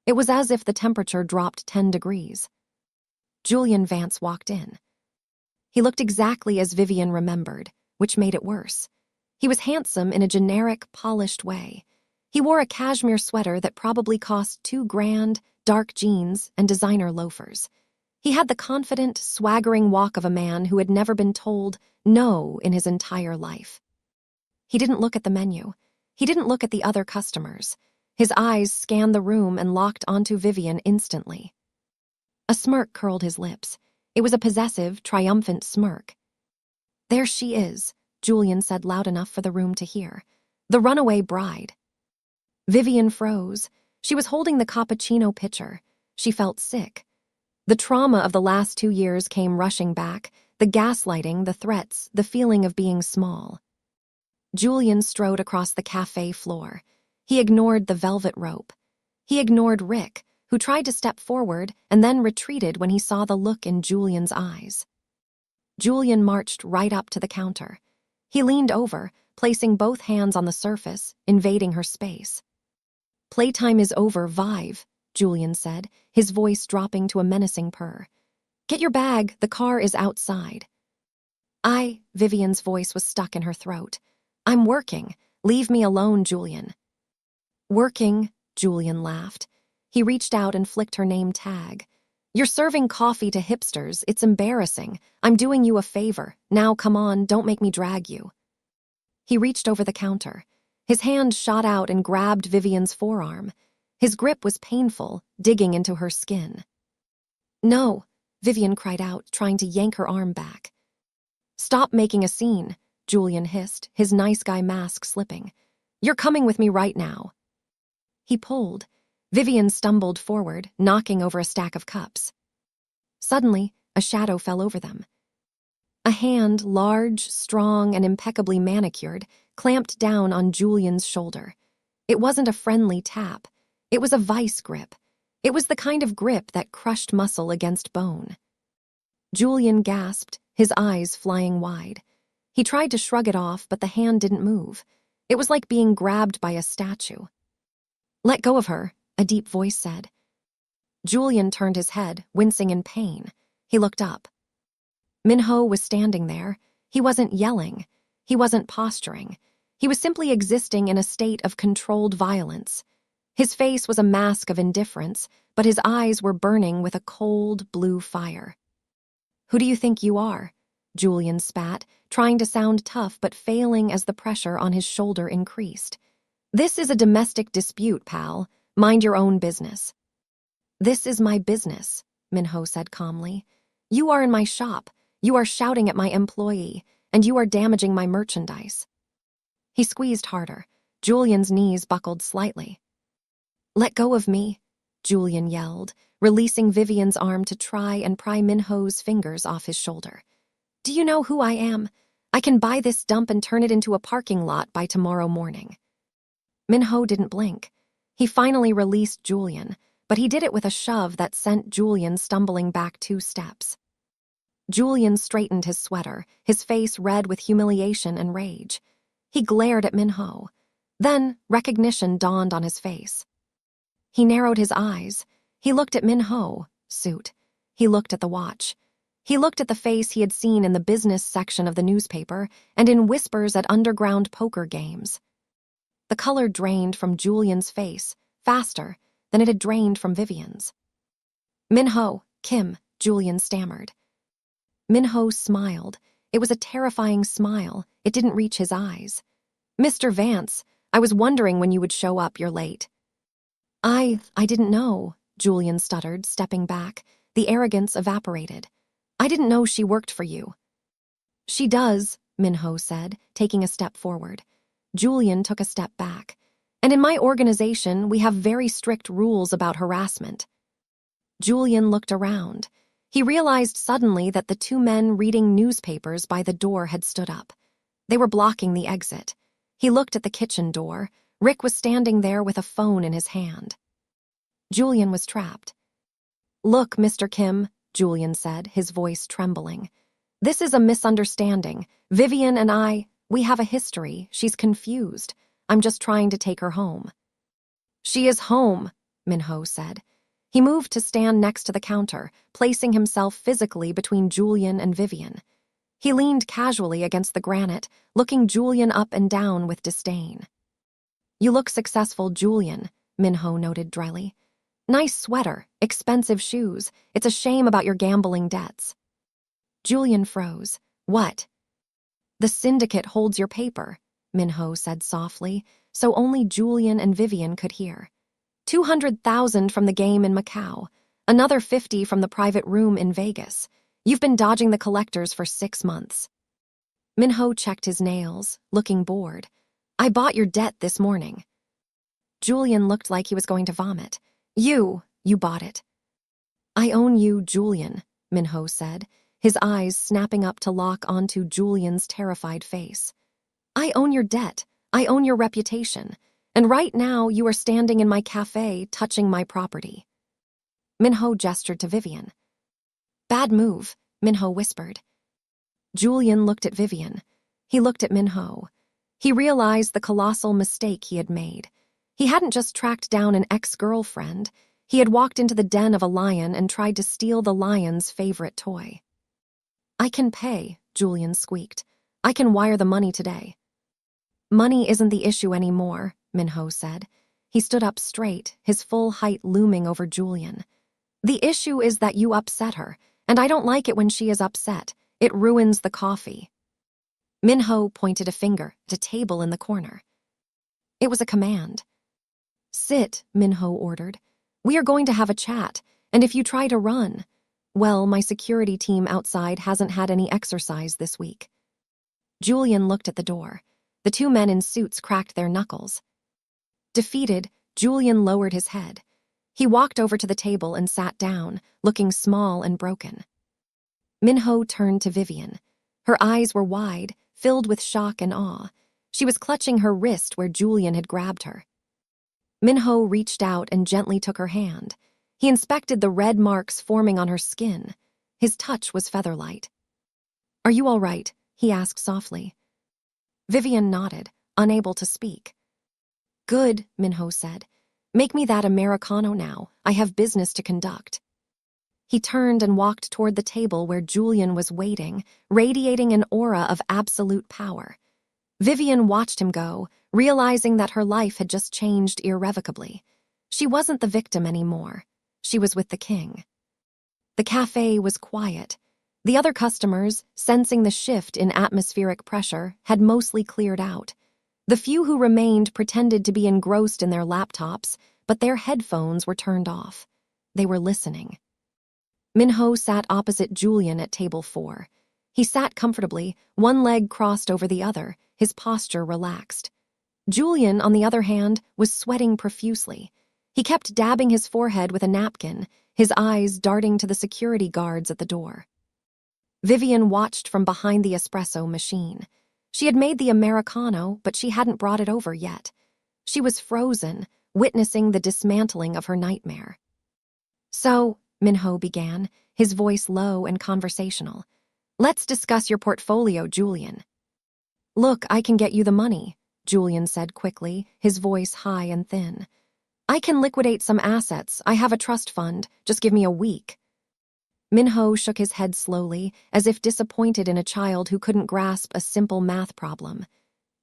[SPEAKER 1] It was as if the temperature dropped 10 degrees. Julian Vance walked in. He looked exactly as Vivian remembered, which made it worse. He was handsome in a generic, polished way. He wore a cashmere sweater that probably cost $2,000, dark jeans, and designer loafers. He had the confident, swaggering walk of a man who had never been told no in his entire life. He didn't look at the menu. He didn't look at the other customers. His eyes scanned the room and locked onto Vivian instantly. A smirk curled his lips. It was a possessive, triumphant smirk. "There she is," Julian said loud enough for the room to hear. "The runaway bride." Vivian froze. She was holding the cappuccino pitcher. She felt sick. The trauma of the last 2 years came rushing back, the gaslighting, the threats, the feeling of being small. Julian strode across the cafe floor. He ignored the velvet rope. He ignored Rick, who tried to step forward and then retreated when he saw the look in Julian's eyes. Julian marched right up to the counter. He leaned over, placing both hands on the surface, invading her space. "Playtime is over, Vive," Julian said, his voice dropping to a menacing purr. "Get your bag, the car is outside." Vivian's voice was stuck in her throat. "I'm working. Leave me alone, Julian." "Working," Julian laughed. He reached out and flicked her name tag. "You're serving coffee to hipsters. It's embarrassing. I'm doing you a favor. Now come on, don't make me drag you." He reached over the counter. His hand shot out and grabbed Vivian's forearm. His grip was painful, digging into her skin. "No," Vivian cried out, trying to yank her arm back. "Stop making a scene," Julian hissed, his nice guy mask slipping. "You're coming with me right now." He pulled. Vivian stumbled forward, knocking over a stack of cups. Suddenly, a shadow fell over them. A hand, large, strong, and impeccably manicured, clamped down on Julian's shoulder. It wasn't a friendly tap. It was a vice grip. It was the kind of grip that crushed muscle against bone. Julian gasped, his eyes flying wide. He tried to shrug it off, but the hand didn't move. It was like being grabbed by a statue. "Let go of her," a deep voice said. Julian turned his head, wincing in pain. He looked up. Minho was standing there. He wasn't yelling. He wasn't posturing. He was simply existing in a state of controlled violence. His face was a mask of indifference, but his eyes were burning with a cold, blue fire. "Who do you think you are?" Julian spat, trying to sound tough but failing as the pressure on his shoulder increased. "This is a domestic dispute, pal. Mind your own business." "This is my business," Minho said calmly. "You are in my shop. You are shouting at my employee, and you are damaging my merchandise." He squeezed harder. Julian's knees buckled slightly. "Let go of me," Julian yelled, releasing Vivian's arm to try and pry Minho's fingers off his shoulder. "Do you know who I am? I can buy this dump and turn it into a parking lot by tomorrow morning." Minho didn't blink. He finally released Julian, but he did it with a shove that sent Julian stumbling back 2 steps. Julian straightened his sweater, his face red with humiliation and rage. He glared at Minho. Then recognition dawned on his face. He narrowed his eyes. He looked at Minho, suit. He looked at the watch. He looked at the face he had seen in the business section of the newspaper and in whispers at underground poker games. The color drained from Julian's face, faster than it had drained from Vivian's. "Minho, Kim," Julian stammered. Minho smiled. It was a terrifying smile. It didn't reach his eyes. "Mr. Vance, I was wondering when you would show up. You're late." I didn't know," Julian stuttered, stepping back. The arrogance evaporated. "I didn't know she worked for you." "She does," Minho said, taking a step forward. Julian took a step back. "And in my organization, we have very strict rules about harassment." Julian looked around. He realized suddenly that the 2 men reading newspapers by the door had stood up. They were blocking the exit. He looked at the kitchen door. Rick was standing there with a phone in his hand. Julian was trapped. "Look, Mr. Kim," Julian said, his voice trembling. "This is a misunderstanding. Vivian and we have a history. She's confused. I'm just trying to take her home." "She is home," Minho said. He moved to stand next to the counter, placing himself physically between Julian and Vivian. He leaned casually against the granite, looking Julian up and down with disdain. "You look successful, Julian," Minho noted dryly. "Nice sweater, expensive shoes. It's a shame about your gambling debts." Julian froze. "What?" "The syndicate holds your paper," Minho said softly, so only Julian and Vivian could hear. 200,000 from the game in Macau, another 50 from the private room in Vegas. You've been dodging the collectors for 6 months. Minho checked his nails, looking bored. "I bought your debt this morning." Julian looked like he was going to vomit. You bought it." "I own you, Julian," Minho said, his eyes snapping up to lock onto Julian's terrified face. "I own your debt. I own your reputation. And right now you are standing in my café touching my property." Minho gestured to Vivian. "Bad move," Minho whispered. Julian looked at Vivian. He looked at Minho. He realized the colossal mistake he had made. He hadn't just tracked down an ex-girlfriend. He had walked into the den of a lion and tried to steal the lion's favorite toy. "I can pay," Julian squeaked. "I can wire the money today." "Money isn't the issue anymore," Minho said. He stood up straight, his full height looming over Julian. "The issue is that you upset her, and I don't like it when she is upset. It ruins the coffee." Minho pointed a finger at a table in the corner. It was a command. "Sit," Minho ordered. "We are going to have a chat, and if you try to run, well, my security team outside hasn't had any exercise this week." Julian looked at the door. The 2 men in suits cracked their knuckles. Defeated, Julian lowered his head. He walked over to the table and sat down, looking small and broken. Minho turned to Vivian. Her eyes were wide, filled with shock and awe. She was clutching her wrist where Julian had grabbed her. Minho reached out and gently took her hand. He inspected the red marks forming on her skin. His touch was feather-light. "Are you all right?" he asked softly. Vivian nodded, unable to speak. "Good," Minho said. "Make me that Americano now. I have business to conduct." He turned and walked toward the table where Julian was waiting, radiating an aura of absolute power. Vivian watched him go, realizing that her life had just changed irrevocably. She wasn't the victim anymore. She was with the king. The café was quiet. The other customers, sensing the shift in atmospheric pressure, had mostly cleared out. The few who remained pretended to be engrossed in their laptops, but their headphones were turned off. They were listening. Minho sat opposite Julian at table 4. He sat comfortably, one leg crossed over the other, his posture relaxed. Julian, on the other hand, was sweating profusely. He kept dabbing his forehead with a napkin, his eyes darting to the security guards at the door. Vivian watched from behind the espresso machine. She had made the Americano, but she hadn't brought it over yet. She was frozen, witnessing the dismantling of her nightmare. "So," Minho began, his voice low and conversational, "let's discuss your portfolio, Julian." "Look, I can get you the money," Julian said quickly, his voice high and thin. "I can liquidate some assets. I have a trust fund. Just give me a week." Minho shook his head slowly, as if disappointed in a child who couldn't grasp a simple math problem.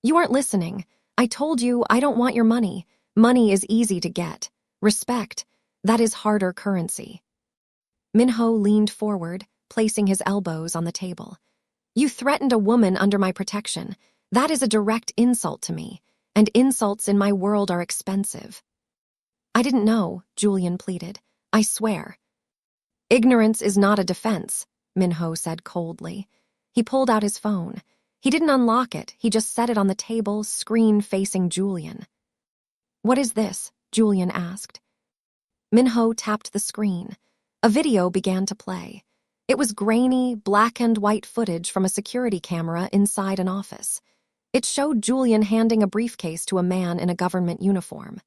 [SPEAKER 1] "You aren't listening. I told you I don't want your money. Money is easy to get. Respect, that is harder currency." Minho leaned forward, placing his elbows on the table. "You threatened a woman under my protection. That is a direct insult to me, and insults in my world are expensive." "I didn't know," Julian pleaded. "I swear." "Ignorance is not a defense," Minho said coldly. He pulled out his phone. He didn't unlock it, he just set it on the table, screen facing Julian. "What is this?" Julian asked. Minho tapped the screen. A video began to play. It was grainy, black and white footage from a security camera inside an office. It showed Julian handing a briefcase to a man in a government uniform.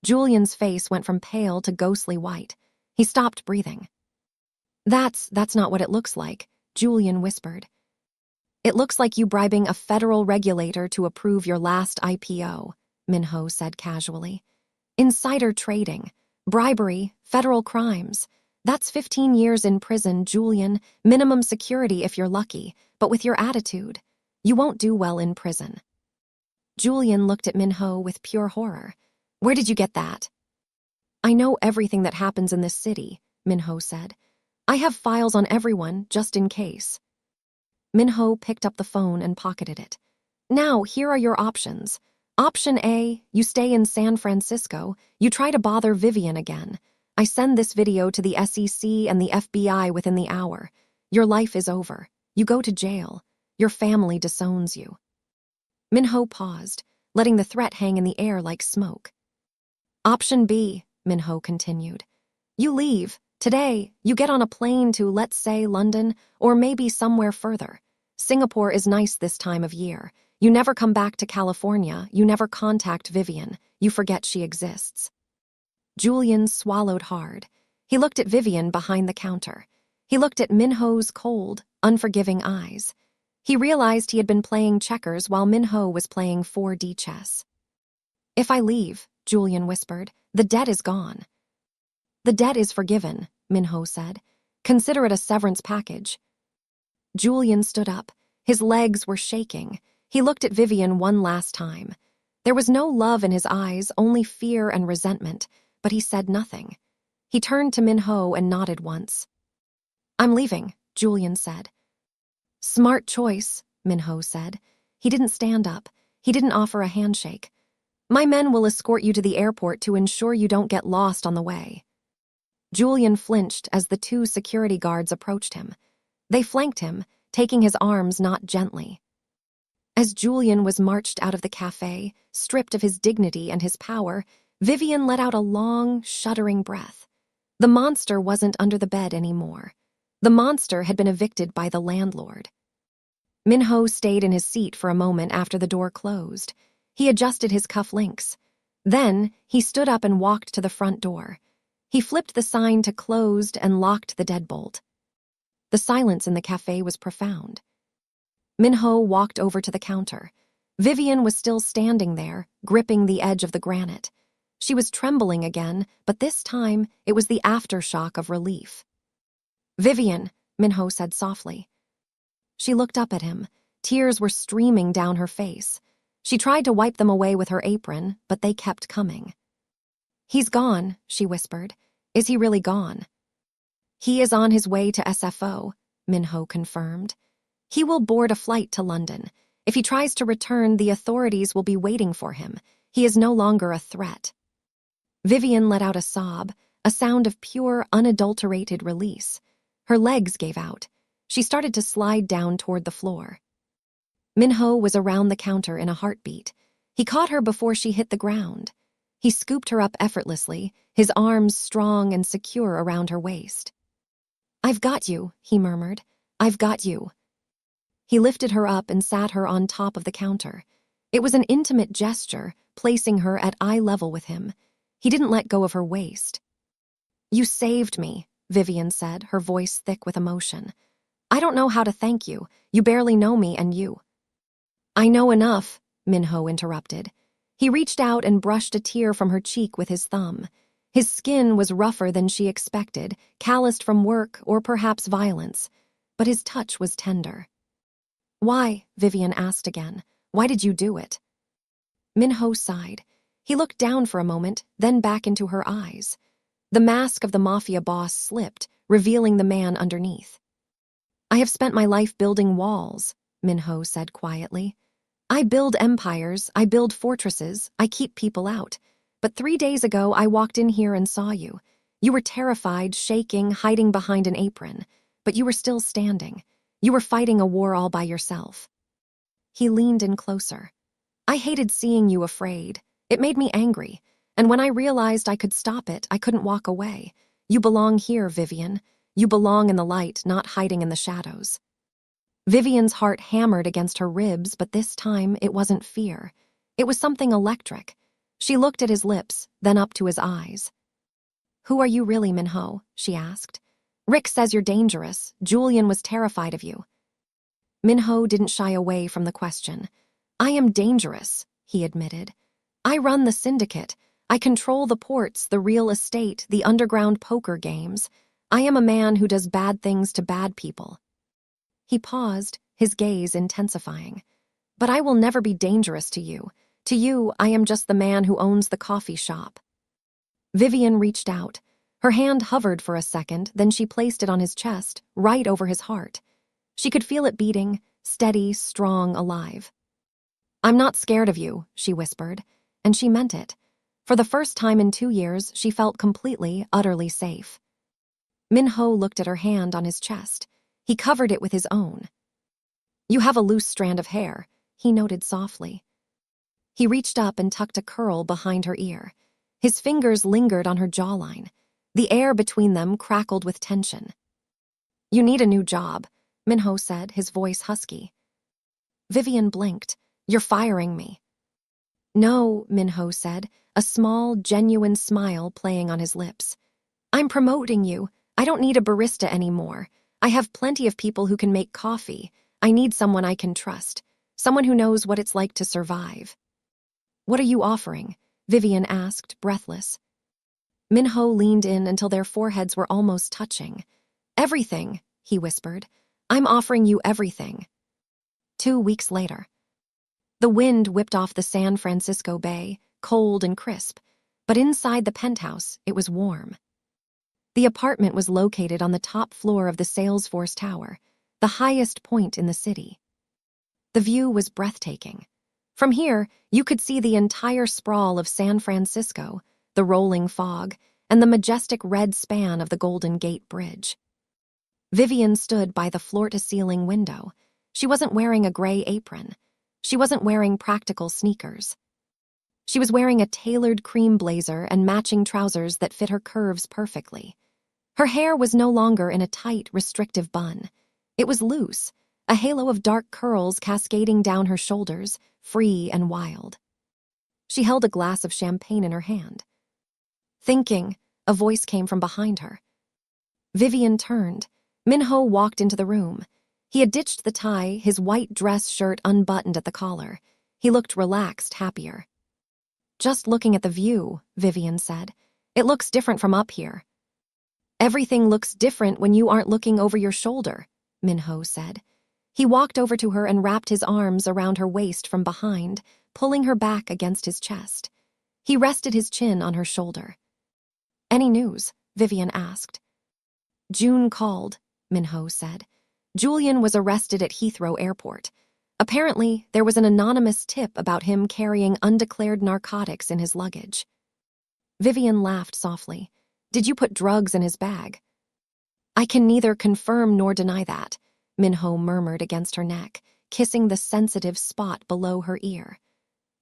[SPEAKER 1] Julian's face went from pale to ghostly white. He stopped breathing. That's not what it looks like," Julian whispered. "It looks like you bribing a federal regulator to approve your last IPO," Minho said casually. "Insider trading, bribery, federal crimes. That's 15 years in prison, Julian, minimum security if you're lucky, but with your attitude, you won't do well in prison." Julian looked at Minho with pure horror. "Where did you get that?" "I know everything that happens in this city," Minho said. "I have files on everyone, just in case." Minho picked up the phone and pocketed it. "Now, here are your options. Option A, you stay in San Francisco. You try to bother Vivian again. I send this video to the SEC and the FBI within the hour. Your life is over. You go to jail. Your family disowns you." Minho paused, letting the threat hang in the air like smoke. "Option B," Minho continued. "You leave. Today, you get on a plane to, let's say, London, or maybe somewhere further. Singapore is nice this time of year. You never come back to California. You never contact Vivian. You forget she exists." Julian swallowed hard. He looked at Vivian behind the counter. He looked at Minho's cold, unforgiving eyes. He realized he had been playing checkers while Minho was playing 4D chess. "If I leave," Julian whispered, "the debt is gone." "The debt is forgiven," Minho said. "Consider it a severance package." Julian stood up. His legs were shaking. He looked at Vivian one last time. There was no love in his eyes, only fear and resentment, but he said nothing. He turned to Minho and nodded once. "I'm leaving," Julian said. "Smart choice," Minho said. He didn't stand up. He didn't offer a handshake. "My men will escort you to the airport to ensure you don't get lost on the way." Julian flinched as the 2 security guards approached him. They flanked him, taking his arms not gently. As Julian was marched out of the café, stripped of his dignity and his power, Vivian let out a long, shuddering breath. The monster wasn't under the bed anymore. The monster had been evicted by the landlord. Minho stayed in his seat for a moment after the door closed. He adjusted his cufflinks. Then, he stood up and walked to the front door. He flipped the sign to closed and locked the deadbolt. The silence in the cafe was profound. Minho walked over to the counter. Vivian was still standing there, gripping the edge of the granite. She was trembling again, but this time it was the aftershock of relief. "Vivian," Minho said softly. She looked up at him. Tears were streaming down her face. She tried to wipe them away with her apron, but they kept coming. "He's gone," she whispered. "Is he really gone?" "He is on his way to SFO," Minho confirmed. "He will board a flight to London. If he tries to return, the authorities will be waiting for him. He is no longer a threat." Vivian let out a sob, a sound of pure, unadulterated release. Her legs gave out. She started to slide down toward the floor. Minho was around the counter in a heartbeat. He caught her before she hit the ground. He scooped her up effortlessly, his arms strong and secure around her waist. "I've got you," he murmured. "I've got you." He lifted her up and sat her on top of the counter. It was an intimate gesture, placing her at eye level with him. He didn't let go of her waist. "You saved me," Vivian said, her voice thick with emotion. "I don't know how to thank you. You barely know me, and you—" "I know enough," Minho interrupted. He reached out and brushed a tear from her cheek with his thumb. His skin was rougher than she expected, calloused from work or perhaps violence, but his touch was tender. "Why?" Vivian asked again. "Why did you do it?" Minho sighed. He looked down for a moment, then back into her eyes. The mask of the mafia boss slipped, revealing the man underneath. "I have spent my life building walls," Minho said quietly. "I build empires, I build fortresses, I keep people out. But 3 days ago I walked in here and saw you. You were terrified, shaking, hiding behind an apron. But you were still standing. You were fighting a war all by yourself." He leaned in closer. "I hated seeing you afraid. It made me angry. And when I realized I could stop it, I couldn't walk away. You belong here, Vivian. You belong in the light, not hiding in the shadows." Vivian's heart hammered against her ribs, but this time it wasn't fear. It was something electric. She looked at his lips, then up to his eyes. "Who are you really, Minho?" she asked. "Rick says you're dangerous. Julian was terrified of you." Minho didn't shy away from the question. "I am dangerous," he admitted. "I run the syndicate. I control the ports, the real estate, the underground poker games. I am a man who does bad things to bad people." He paused, his gaze intensifying. "But I will never be dangerous to you. To you, I am just the man who owns the coffee shop." Vivian reached out. Her hand hovered for a second, then she placed it on his chest, right over his heart. She could feel it beating, steady, strong, alive. "I'm not scared of you," she whispered, and she meant it. For the first time in 2 years, she felt completely, utterly safe. Minho looked at her hand on his chest. He covered it with his own. "You have a loose strand of hair," he noted softly. He reached up and tucked a curl behind her ear. His fingers lingered on her jawline. The air between them crackled with tension. "You need a new job," Minho said, his voice husky. Vivian blinked. "You're firing me." "No," Minho said, a small, genuine smile playing on his lips. "I'm promoting you. I don't need a barista anymore. I have plenty of people who can make coffee. I need someone I can trust, someone who knows what it's like to survive." "What are you offering?" Vivian asked, breathless. Minho leaned in until their foreheads were almost touching. "Everything," he whispered. "I'm offering you everything." 2 weeks later. The wind whipped off the San Francisco Bay, cold and crisp, but inside the penthouse, it was warm. The apartment was located on the top floor of the Salesforce Tower, the highest point in the city. The view was breathtaking. From here, you could see the entire sprawl of San Francisco, the rolling fog, and the majestic red span of the Golden Gate Bridge. Vivian stood by the floor-to-ceiling window. She wasn't wearing a gray apron. She wasn't wearing practical sneakers. She was wearing a tailored cream blazer and matching trousers that fit her curves perfectly. Her hair was no longer in a tight, restrictive bun. It was loose, a halo of dark curls cascading down her shoulders, free and wild. She held a glass of champagne in her hand. Thinking, a voice came from behind her. Vivian turned. Minho walked into the room. He had ditched the tie, his white dress shirt unbuttoned at the collar. He looked relaxed, happier. "Just looking at the view," Vivian said. "It looks different from up here." "Everything looks different when you aren't looking over your shoulder," Minho said. He walked over to her and wrapped his arms around her waist from behind, pulling her back against his chest. He rested his chin on her shoulder. "Any news?" Vivian asked. "June called," Minho said. "Julian was arrested at Heathrow Airport. Apparently, there was an anonymous tip about him carrying undeclared narcotics in his luggage." Vivian laughed softly. "Did you put drugs in his bag?" "I can neither confirm nor deny that," Minho murmured against her neck, kissing the sensitive spot below her ear.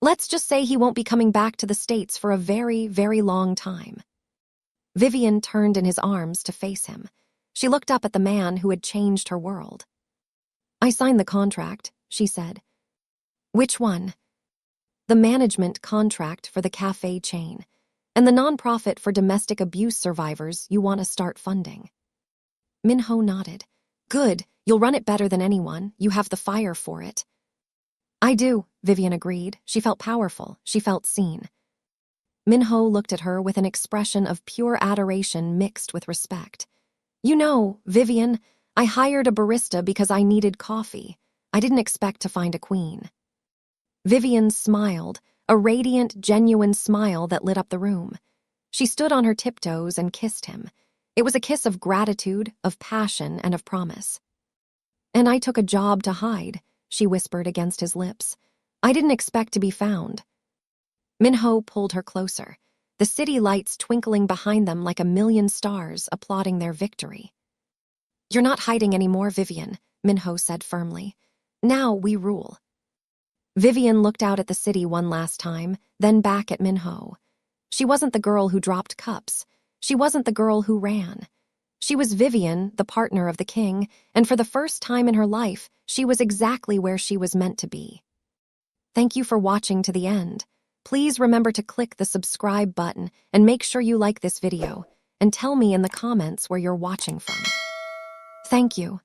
[SPEAKER 1] "Let's just say he won't be coming back to the States for a very, very long time." Vivian turned in his arms to face him. She looked up at the man who had changed her world. "I signed the contract," she said. "Which one?" "The management contract for the café chain, and the nonprofit for domestic abuse survivors you want to start funding." Minho nodded. "Good, you'll run it better than anyone. You have the fire for it." "I do," Vivian agreed. She felt powerful. She felt seen. Minho looked at her with an expression of pure adoration mixed with respect. "You know, Vivian, I hired a barista because I needed coffee. I didn't expect to find a queen." Vivian smiled, a radiant, genuine smile that lit up the room. She stood on her tiptoes and kissed him. It was a kiss of gratitude, of passion, and of promise. "And I took a job to hide," she whispered against his lips. "I didn't expect to be found." Minho pulled her closer, the city lights twinkling behind them like a million stars applauding their victory. "You're not hiding anymore, Vivian," Minho said firmly. "Now we rule." Vivian looked out at the city one last time, then back at Minho. She wasn't the girl who dropped cups. She wasn't the girl who ran. She was Vivian, the partner of the king, and for the first time in her life, she was exactly where she was meant to be. Thank you for watching to the end. Please remember to click the subscribe button and make sure you like this video, and tell me in the comments where you're watching from. Thank you.